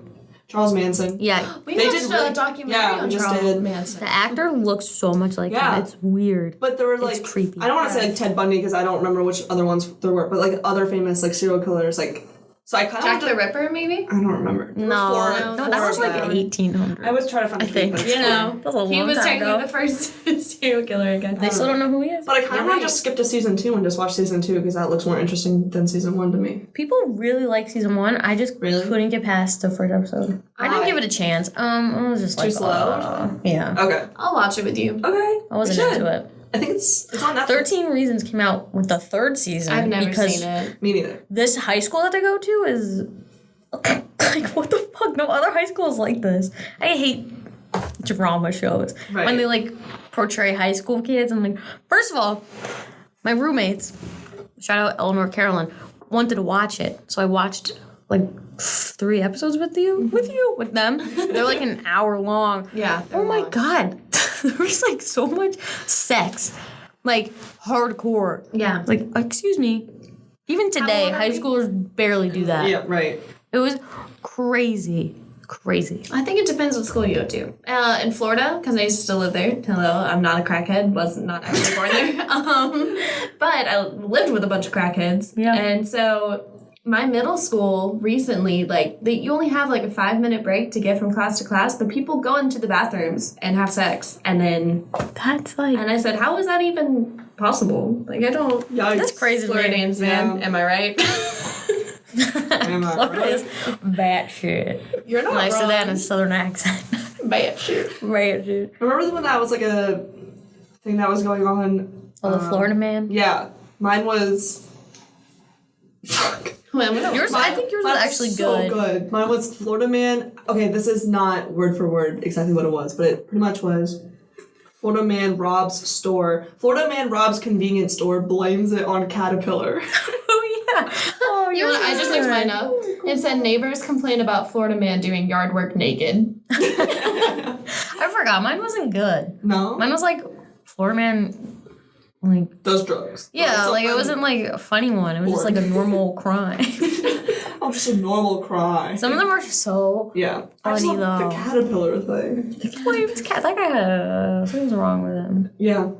Charles Manson.
Yeah,
We
They
watched
did
a
really-
documentary
yeah,
on
we just
Charles
did.
Manson.
the actor looks so much like
Yeah.
him. It's weird.
But there were like
creepy.
I don't want to say like Ted Bundy because I don't remember which other ones there were, but like other famous like serial killers like. So I kind
Jack
of
the Ripper, maybe.
I don't remember. There were
No,
four
that was
of
like
them.
1800.
I was trying to find.
I think.
But,
You know,
That was a long
he was
time
technically
ago.
the first serial killer again.
They still don't know who he is.
but I kind of want to just skip to season 2 and just watch season 2 because that looks more interesting than season 1 to me.
People really like season 1. I just
Really?
couldn't get past the first episode. I didn't give it a chance. I was just like
Too slow?
yeah.
Okay.
I'll watch it with you.
Okay.
I wasn't
We should.
into it.
I think it's on Netflix.
13 Reasons came out with the third season.
I've never
because
seen it.
Me neither.
this high school that they go to is like what the fuck? No other high school is like this. I hate drama shows
Right.
when they like portray high school kids. I'm like, first of all, my roommates, shout out Eleanor Carolyn, wanted to watch it, so I watched like 3 episodes with them. They're like an hour long.
Yeah.
Oh my god, there was like so much sex, like hardcore.
Yeah.
Like, excuse me. Even today,
old are
high
we?
schoolers barely do that.
Yeah. Right.
It was crazy.
I think it depends what school you go to. In Florida, because I used to live there. Hello, I'm not a crackhead. Was not actually born there. But I lived with a bunch of crackheads.
Yeah.
And so my middle school recently, like, you only have like a 5-minute break to get from class to class, but people go into the bathrooms and have sex. And then,
That's like
and I said, how is that even possible? Like, I don't.
Yikes.
that's crazy. to me.
Floridians, man.
Yeah.
Am I right?
Am I
Florida
right?
is bad shit.
You're not
And I said that in
wrong.
a southern accent.
Bad shit.
Bad shit.
Remember when that was like a thing that was going on?
Oh, the Florida man.
Yeah. Mine was. Fuck.
Yours, I think yours was
That's
actually
so
good.
good. Mine was Florida Man. Okay, this is not word for word exactly what it was, but it pretty much was Florida Man robs store. Florida Man robs convenience store, blames it on Caterpillar.
Oh yeah. Oh,
You know what? I just looked mine up. It said neighbors complain about Florida man doing yard work naked.
I forgot. Mine wasn't good.
No?
Mine was like Florida man Like,
Those drugs.
yeah,
Some
like it
women-
wasn't like a funny one. It was just like a normal crime.
Oh, just a normal cry.
Some of them are so
Yeah. I just
funny
love
though.
the caterpillar thing.
That guy had something's wrong with him.
Yeah.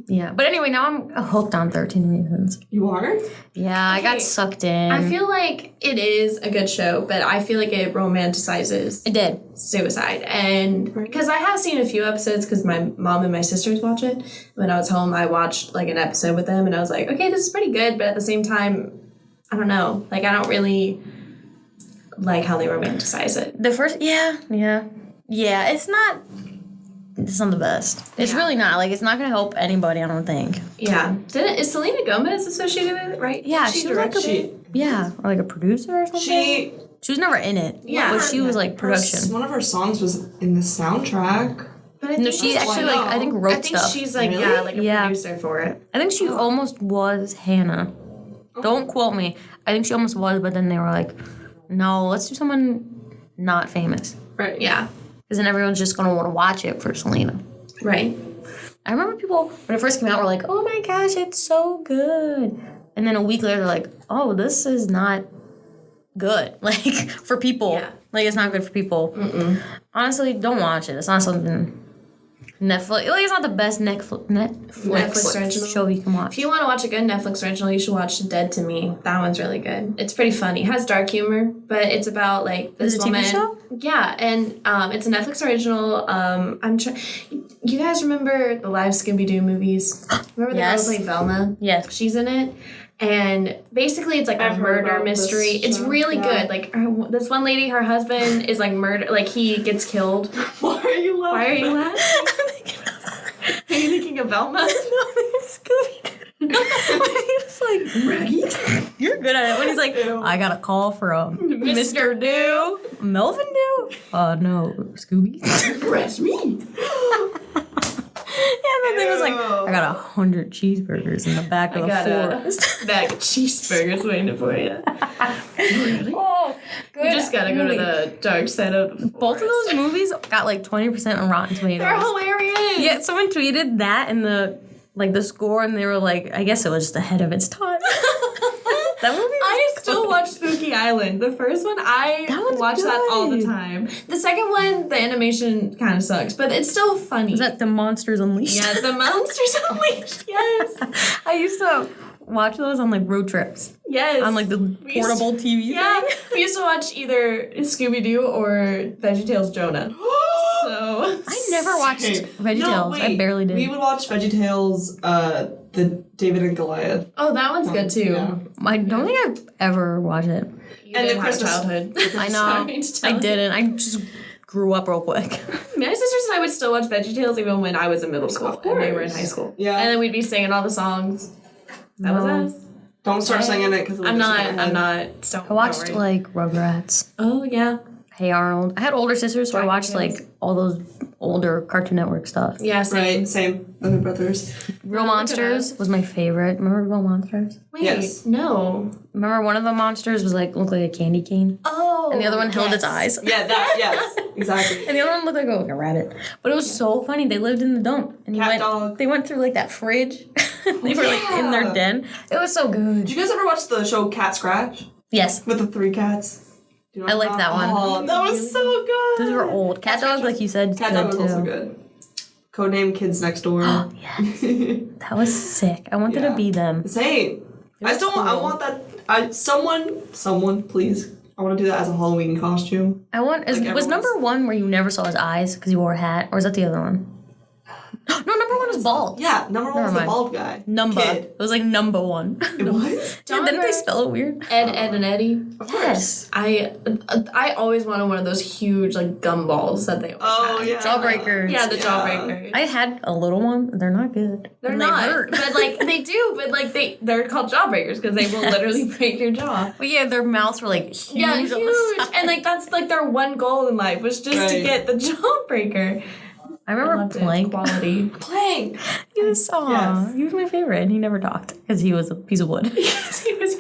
Yeah, but anyway, now I'm hooked on 13 Reasons.
You are?
Yeah, I got
Okay.
sucked in.
I feel like it is a good show, but I feel like it romanticizes
it did.
suicide. And because I have seen a few episodes because my mom and my sisters watch it. When I was home, I watched like an episode with them and I was like, okay, this is pretty good. But at the same time, I don't know. Like, I don't really like how they romanticize it.
The first, yeah, it's not the best. It's really not. Like, it's not gonna help anybody, I don't think.
Yeah. Is Selena Gomez associated with it, right?
Yeah, she was like
directed
or like a producer or something.
She
She was never in it.
Yeah.
But she was like production.
One of her songs was in the soundtrack.
But I
No,
think
she
That's
actually
why I
like I think
know.
wrote
I think
stuff.
she's like,
Really?
yeah, like a
Yeah.
producer for it.
I think she almost was Hannah. Don't quote me. I think she almost was, but then they were like, no, let's do someone not famous.
Right.
Yeah.
Because then everyone's just gonna want to watch it for Selena.
Right.
I remember people when it first came out were like, "Oh my gosh, it's so good," and then a week later they're like, "Oh, this is not good." Like for people,
Yeah.
like it's not good for people. Honestly, don't watch it. It's not something Netflix. Like it's not the best Netflix
original.
show you can watch.
If you want to watch a good Netflix original, you should watch Dead to Me. That one's really good. It's pretty funny. It has dark humor, but it's about like this
Is it a TV
woman.
show?
Yeah, and it's a Netflix original. You guys remember the live Scooby Doo movies? Remember the girl
Yes.
who played Velma?
Yes.
She's in it. And basically, it's like
I've
a
heard
murder
about this
this mystery. It's
show,
really
yeah.
good. Like this one lady, her husband is like murder. Like he gets killed.
Why are you laughing?
Why are you laughing? Are you thinking of Velma?
He's like, Raggy? You're good at it. When he's like, I got a call from Mr. Do. Melvin Do? No, Scooby.
Press me.
Yeah, and then he was like, I got 100 cheeseburgers in the back of
I
the
got
forest.
a bag of cheeseburgers waiting for you.
Oh, good.
You just gotta go to the dark side of the
Both of those movies got like 20% on Rotten Tomatoes.
They're hilarious.
Yeah, someone tweeted that in the score, and they were like, I guess it was just ahead of its time. That movie was
I still
good.
watch Spooky Island. The first one, I
That one's
watch that all the
good.
time. The second one, the animation kind of sucks, but it's still funny.
Is that The Monsters Unleashed?
yeah, the Monsters Unleashed. Yes.
I used to watch those on like road trips
Yes.
on like the
We used
portable TV
Yeah,
thing.
we used to watch either Scooby Doo or VeggieTales Jonah. So
I never watched VeggieTales. I barely did.
We would watch VeggieTales, the David and Goliath.
oh, that one's good too.
Yeah.
I don't think I've ever watched it.
You
And
didn't
the
have
Christmas-
childhood.
I know.
Sorry to tell
I
you.
didn't. I just grew up real quick.
My sisters and I would still watch VeggieTales even when I was in middle school and they were in high school.
Yeah.
And then we'd be singing all the songs. That
No.
was us.
Don't start singing it because
I'm not. So
I watched like Rugrats,
Oh yeah.
Hey Arnold. I had older sisters, so I
Dragon
watched
Tales.
like all those older Cartoon Network stuff.
Yeah. Same.
Right, same. Other brothers.
Real
Look at
Monsters was my favorite. Remember Real Monsters?
Wait.
Yes.
No.
Remember one of the monsters was like looked like a candy cane,
Oh.
and the other one held its eyes,
Yeah, that, yes, exactly.
and the other one looked like a rabbit. But it was so funny. They lived in the dump, and
Cat dog.
they went through like that fridge. They were like in their
Yeah.
den. It was so good.
Did you guys ever watch the show Cat Scratch
Yes,
with the 3 cats? Do you know
I
what
liked
I'm
that
talking
one.
about? Oh, that was so good.
those were old. Cat Dog, like you said,
Cat
good
Dog was
too.
also good. Codename Kids Next Door.
Yes, that was sick. I wanted
Yeah.
to be them.
Same. I still want. I
cool.
want that. Someone, please. I want to do that as a Halloween costume.
I want. Was
everyone's-
number one where you never saw his eyes because he wore a hat, or is that the other one? No, number one was bald.
Yeah, number one was the
mind.
bald guy.
Number.
Kid.
It was like number one.
It was?
Yeah, didn't they spell it weird?
Ed, and Eddie.
Yes.
I always wanted one of those huge like gumballs that they always
Oh,
had.
yeah.
Jawbreakers.
Yeah, the
Yeah.
jawbreaker.
I had a little one. They're not good.
They're
And
not,
They hurt.
but like they do, but like they're called jawbreakers because they will literally break your jaw.
But yeah, their mouths were like huge.
Yeah,
on the
huge,
side.
and like that's like their one goal in life was just to
Right.
get the jawbreaker.
I remember
Loved it.
Plank.
Quality.
Plank.
He was
Yes.
he was my favorite, and he never talked because he was a piece of wood.
He was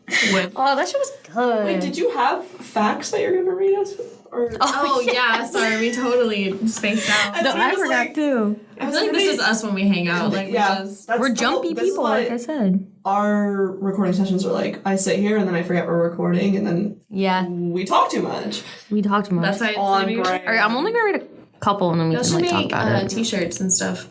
Oh, that shit was good.
Wait, did you have facts that you're gonna read us? Or
Oh yeah, sorry, we totally spaced out.
No, I
was
forgot
like-
too.
I feel like this is us when we hang out. Like
yeah,
we just
that's
We're
the whole-
jumpy
this is
people,
what
like I said.
Our recording sessions are like. I sit here and then I forget we're recording, and then
Yeah,
we talk too much.
we talked too much.
that's how it's
On
maybe-
brand.
All right, I'm only gonna read a couple and then we
Y'all
can
should
like talk
make
about it.
t-shirts and stuff.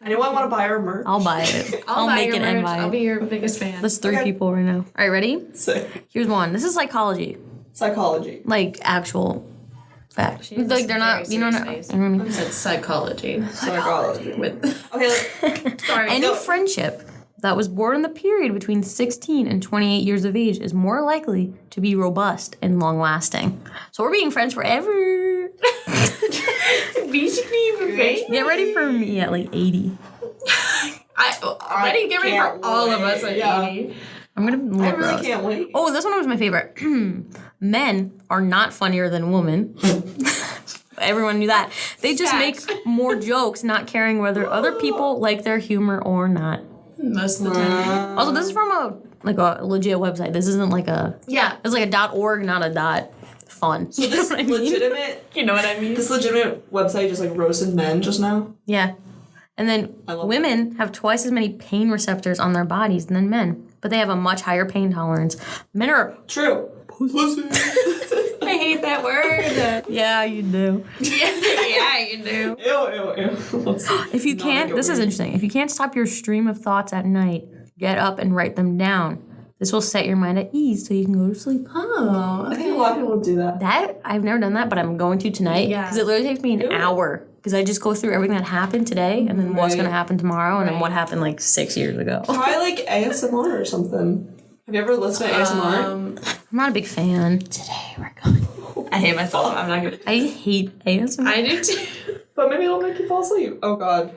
Anyone want to buy our merch?
I'll buy it.
I'll buy
make
your
an
merch.
invite.
I'll be your biggest fan.
That's 3
Okay.
people right now. All right, ready?
Sick.
Here's one. This is psychology,
Psychology.
like actual fact.
She has
Like
a
they're not.
very
You know what
serious
I mean?
I said psychology.
Psychology.
With
Okay.
sorry.
Any friendship that was born in the period between 16 and 28 years of age is more likely to be robust and long-lasting. So we're being friends forever. Get ready for me at like 80.
Ready, get ready for
can't
all of us at
wait. Yeah.
80.
I'm gonna look
I really
gross.
can't wait.
Oh, this one was my favorite. Men are not funnier than women. Everyone knew that. They just
Facts.
make more jokes, not caring whether other people like their humor or not.
Most of the time.
Also, this is from a legit website. This isn't like a.
Yeah.
It's like a .org, not a .fun.
So this legitimate,
You know what I mean?
this legitimate website just like roasted men just now.
Yeah. And then
I love
women have twice as many pain receptors on their bodies than men, but they have a much higher pain tolerance. Men are.
True. Pussy.
I hate that word.
Yeah, you do.
yeah, you do.
Ew. Let's
If you
not
can't,
make it
this is
weird.
interesting. If you can't stop your stream of thoughts at night, get up and write them down. This will set your mind at ease so you can go to sleep.
Oh,
I think a lot of people do that.
That, I've never done that, but I'm going to tonight.
Yeah.
Because it literally takes me an hour. Because I just go through everything that happened today and then what's
Right.
going to happen tomorrow and then
Right.
what happened like 6 years ago.
Try like ASMR or something. Have you ever listened to ASMR?
I'm not a big fan.
Today we're going. I hate myself. I'm not gonna.
I hate ASMR.
I do too.
But maybe it'll make you fall asleep. Oh God.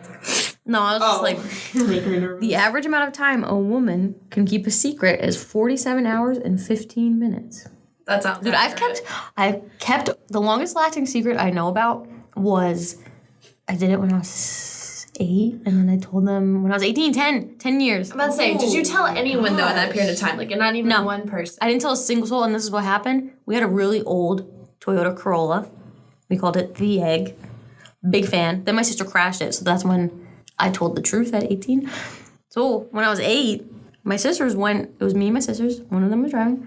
No, I was just
Oh,
like,
you're making me nervous.
the average amount of time a woman can keep a secret is 47 hours and 15 minutes.
That sounds.
Dude, I've kept the longest lasting secret I know about was I did it when I was 8 and then I told them when I was 18, 10 years.
I'm about to say, did you tell anyone though in that period of time? Like, not even
No.
one person.
I didn't tell a single soul, and this is what happened. We had a really old Toyota Corolla. We called it the Egg. Big fan. Then my sister crashed it, so that's when I told the truth at 18. So when I was 8, my sisters went, it was me and my sisters, one of them was driving.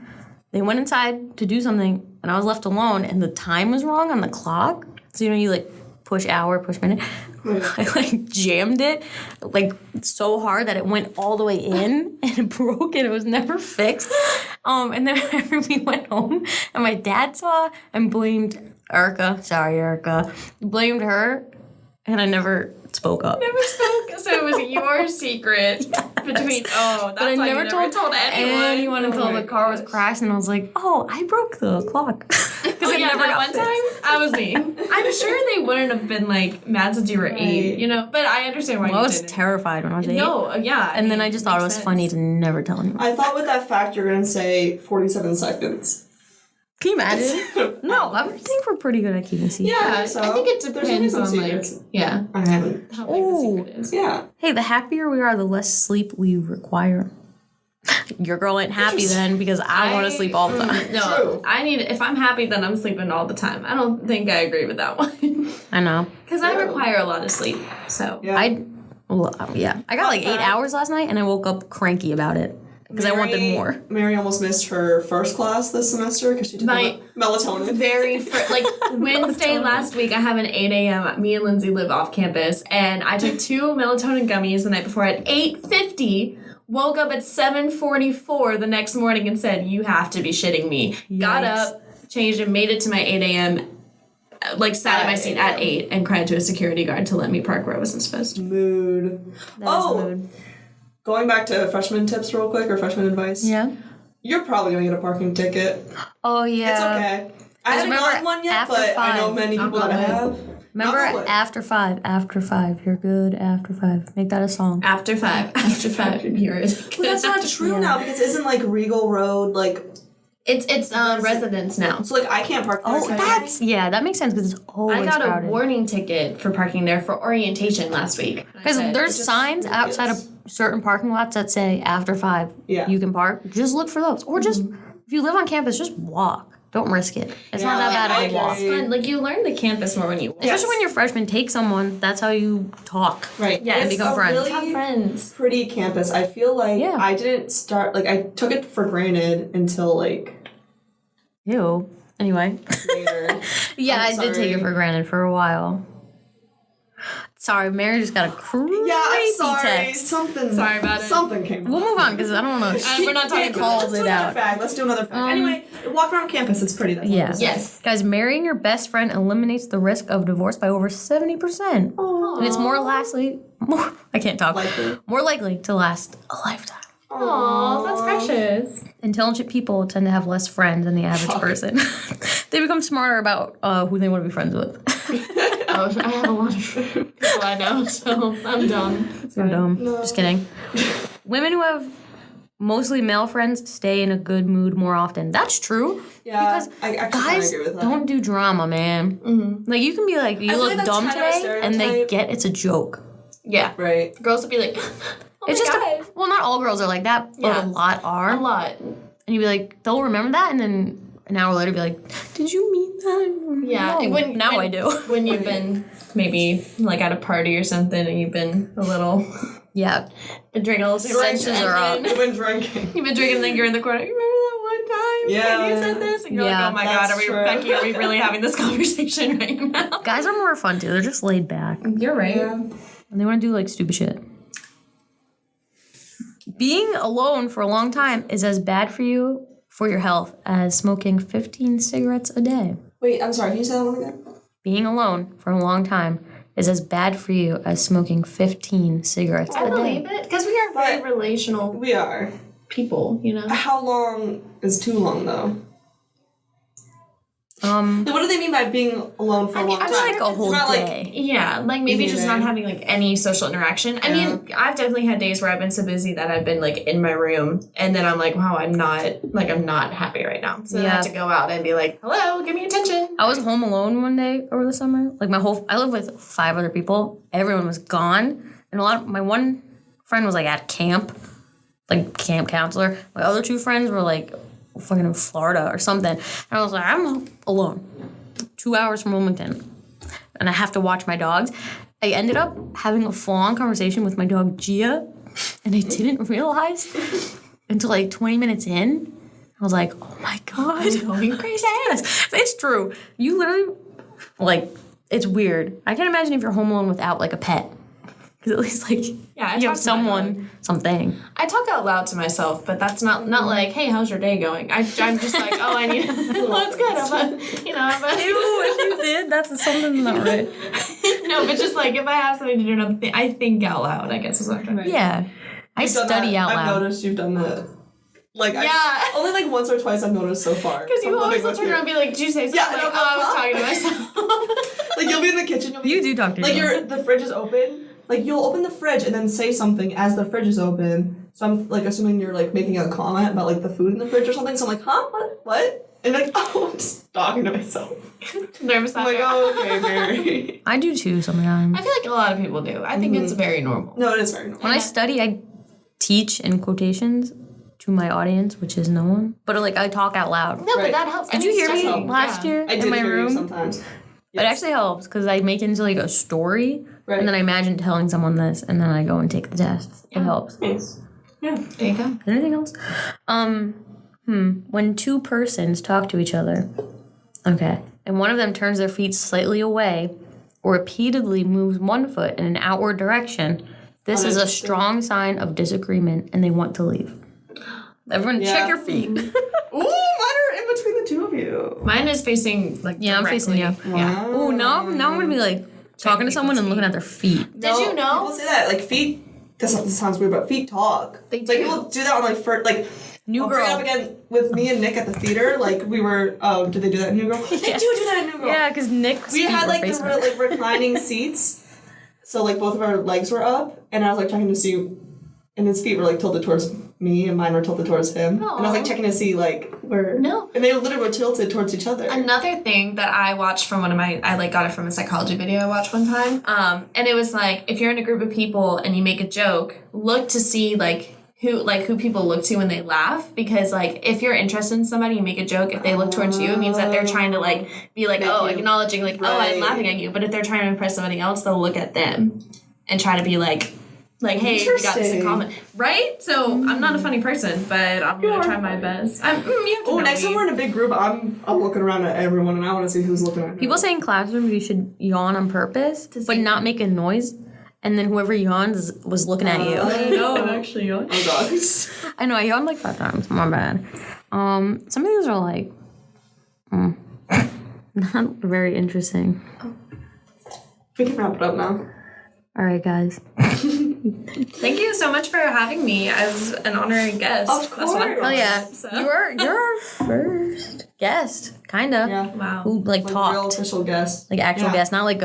They went inside to do something, and I was left alone, and the time was wrong on the clock. So, you like push hour, push minute. I like jammed it like so hard that it went all the way in and it broke and it was never fixed. And then whenever we went home and my dad saw and blamed Erica, sorry Erica, blamed her and I never spoke up.
Never spoke. So it was your secret between. Oh, that's
But I
why
never
you never told anyone.
until
Oh my
the car was
gosh.
crashed and I was like, oh, I broke the clock. Because
Oh,
it
yeah,
never
that
got
one
fixed.
time, I was me. I'm sure they wouldn't have been like mad since you were 8, you know. But I understand why
Well, I
you
was
didn't.
terrified when I was 8.
No, yeah.
And then I just thought it was funny to never tell anyone.
I thought with that fact you're gonna say 47 seconds.
Can you imagine? No, I think we're pretty good at keeping secrets.
Yeah,
So,
I think it
there's only
depends
some
on like,
secrets.
yeah,
I haven't.
how big the
Ooh.
secret is.
Yeah.
Hey, the happier we are, the less sleep we require. Your girl ain't happy then because I want to sleep all the time.
No,
True.
I need. If I'm happy, then I'm sleeping all the time. I don't think I agree with that one
I know.
because I require a lot of sleep. So
Yeah.
I got like 8 hours last night and I woke up cranky about it because I wanted more.
Mary almost missed her first class this semester because she took
My-
melatonin.
like Wednesday last week, I have an 8 a.m. Me and Lindsay live off campus, and I took 2 melatonin gummies the night before at 8:50. Woke up at 7:44 the next morning and said, "You have to be shitting me." Got
Yikes.
up, changed, and made it to my 8 a.m. Like sat in my seat at 8 and cried to a security guard to let me park where I wasn't supposed to.
Mood.
That is
Oh.
the mood.
Going back to freshman tips real quick or freshman advice.
Yeah.
You're probably gonna get a parking ticket.
Oh, yeah.
It's okay. I haven't
remember
gotten one yet,
after
but I know
5,
many
I'll
people
go
that
ahead.
have.
Remember
Knock on wood.
after 5. You're good after 5. Make that a song.
After 5, you're
But that's not true now because isn't like Regal Road like
It's residence now.
so like I can't park there.
Oh, that makes sense because it's always
I got
crowded.
a warning ticket for parking there for orientation last week.
Because there's signs outside of certain parking lots that say after 5
Yeah.
you can park. Just look for those. Or just, if you live on campus, just walk. Don't risk it. It's not that bad of a walk.
agree.
Fun. Like, you learn the campus more when you walk.
Especially when you're freshman, take someone. That's how you talk.
Right.
Yes.
And become friends.
Really
Have friends.
pretty campus. I feel like
Yeah.
I didn't start, like, I took it for granted until, like,
Ew. Anyway.
later.
Yeah,
I'm
I did take it
sorry.
for granted for a while. Sorry, Mary just got a crazy
Yeah, I'm sorry.
text.
Sorry about it.
Something came
We'll move on because I don't know.
We're not talking
calls
Let's do
it
another
out.
fact. Let's do another fact. Anyway, walk around campus. It's pretty. That's all
Yeah.
I'm saying.
Yes.
Guys, marrying your best friend eliminates the risk of divorce by over 70%. And it's I can't talk.
Likely.
More likely to last a lifetime.
Aw, that's precious.
Intelligent people tend to have less friends than the average person. They become smarter about who they want to be friends with.
Oh, I have a lot of people I know, so I'm done.
You're dumb. Just kidding. Women who have mostly male friends stay in a good mood more often. That's true.
Yeah,
Because
I actually
guys
agree with that.
don't do drama, man. Like, you can be like, you
feel
look
like that's
dumb
kind of a
today, and they
stereotype.
get it's a joke.
Yeah.
Right.
Girls would be like, oh
It's
my
just
God.
well, not all girls are like that, but
Yeah.
a lot are.
A lot.
And you'd be like, they'll remember that, and then an hour later be like, did you mean that?
Yeah.
No. Now I do.
When you've been maybe like at a party or something and you've been a little,
Yeah.
been drinking a little too much.
Senses are up.
and
You've been drinking.
You've been drinking and then you're in the corner. You remember that one time
Yeah.
when you said this? And you're
Yeah,
like, oh my God,
that's
are we,
true.
Becky, are we really having this conversation right now?
Guys are more fun too. They're just laid back.
You're right.
And they want to do like stupid shit. Being alone for a long time is as bad for you, for your health, as smoking 15 cigarettes a day.
Wait, I'm sorry. Can you say that one again?
Being alone for a long time is as bad for you as smoking 15 cigarettes
I
a day.
believe it because we are very
But-
relational
We are.
people, you know?
How long is too long, though?
Um,
What do they mean by being alone for a long
I
time?
feel like a
It's
whole
not like-
day.
Yeah, like maybe
Either
just
day.
not having like any social interaction. I mean, I've definitely had days where I've been so busy that I've been like in my room and then I'm like, wow, I'm not happy right now. So then I have to go out and be like, hello, give me attention.
I was home alone one day over the summer. Like I live with 5 other people. Everyone was gone, and my one friend was like at camp, like camp counselor. My other 2 friends were like fucking in Florida or something. And I was like, I'm alone, 2 hours from Wilmington, and I have to watch my dogs. I ended up having a full-on conversation with my dog Gia, and I didn't realize until like 20 minutes in. I was like, oh my God.
I'm going crazy.
Yes, it's true. You literally, like, it's weird. I can't imagine if you're home alone without, like, a pet. Because at least, like,
Yeah, I
you
talk
have
to my
someone, something.
I talk out loud to myself, but that's not like, hey, how's your day going? I'm just like, oh, I need, well, it's good.
If you did, that's something not right.
No, but just like if I have something to do, I think out loud, I guess is what I'm trying to say.
Yeah. I
You've done
study
that.
out
I've
loud.
noticed you've done that. Like,
Yeah.
only like once or twice I've noticed so far.
Because you
From
always
living
will
with
turn
you.
around and be like, did you say something?
Yeah,
Like,
no,
oh, I was talking to myself.
Like, you'll be in the kitchen. You'll be,
You do talk to
like
yourself.
the fridge is open. Like, you'll open the fridge and then say something as the fridge is open. So I'm like assuming you're like making a comment about like the food in the fridge or something. So I'm like, huh? What? And like, oh, I'm just talking to myself.
Nervous.
I'm like, oh, okay, Mary.
I do too sometimes.
I feel like a lot of people do. I think it's very normal.
No, it is very normal.
When I study, I teach in quotations to my audience, which is no one. But like, I talk out loud.
No, but
Right.
that helps.
Did you hear me
help.
last year
I
in
did
my
hear you
room?
sometimes.
It actually helps because I make it into like a story,
Right.
and then I imagine telling someone this, and then I go and take the test. It helps.
Nice.
Yeah, there you go.
Anything else? When 2 persons talk to each other, okay, and one of them turns their feet slightly away or repeatedly moves one foot in an outward direction, this is a strong sign of disagreement and they want to leave. Everyone check your feet.
Ooh, mine are in between the two of you.
Mine is facing like
Yeah, I'm facing you.
directly. Yeah.
Oh, now I'm gonna be like talking to someone and looking at their feet.
Did you know?
People say that. Like, feet, this sounds weird, but feet talk.
They
Like,
do.
people do that on, like, first, like,
New
I'll bring it
Girl.
up again with me and Nick at the theater. Like, we were, did they do that in New Girl? They do that in New Girl.
Yeah, because Nick's
We
feet
had,
were
like, the
facing her.
reclining seats. So, like, both of our legs were up, and I was, like, checking to see, and his feet were, like, tilted towards me, and mine were tilted towards him. And I was like
Aw.
checking to see like where.
No.
And they literally were tilted towards each other.
Another thing that I watched from one of my, I like got it from a psychology video I watched one time. And it was like, if you're in a group of people and you make a joke, look to see who people look to when they laugh, because like if you're interested in somebody, you make a joke, if they look towards you, it means that they're trying to like be like, oh, acknowledging like, oh, I'm laughing at you. But if they're trying to impress somebody else, they'll look at them and try to be like, hey, we got this in common, right? So I'm not a funny person, but I'm gonna try my best. You have to know
Next time
me.
we're in a big group, I'm looking around at everyone, and I want to see who's looking at me.
People say in classrooms you should yawn on purpose, but not make a noise, and then whoever yawns was looking at you.
No, I'm actually young.
Oh god.
I know, I yawned like 5 times. My bad. Some of these are like, not very interesting.
We can wrap it up now.
All right, guys.
Thank you so much for having me as an honorary guest.
Of
That's what I
course.
Oh yeah,
So.
you're our first guest, kinda.
Yeah.
Wow.
Who like
Real
talked,
official guest.
like actual
Yeah.
guest, not like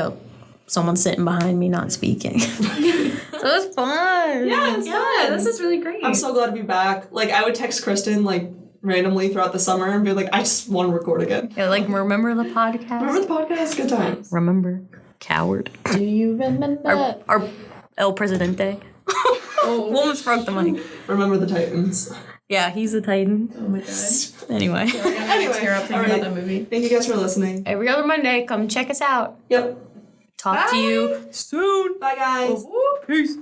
someone sitting behind me not speaking. So it was fun.
Yeah, it's fun.
This is really great.
I'm so glad to be back. Like, I would text Kristen, like, randomly throughout the summer and be like, I just want to record again.
Yeah, like remember the podcast?
Remember the podcast? Good times.
Remember, coward.
Do you remember?
Our El Presidente. Almost broke the mic.
Remember the Titans.
Yeah, he's a Titan.
Oh my god.
Anyway,
Anyway,
Tear up thinking
alright.
about that movie.
Thank you guys for listening.
every other Monday, come check us out.
Yep.
Talk to you soon.
Bye, guys.
Peace.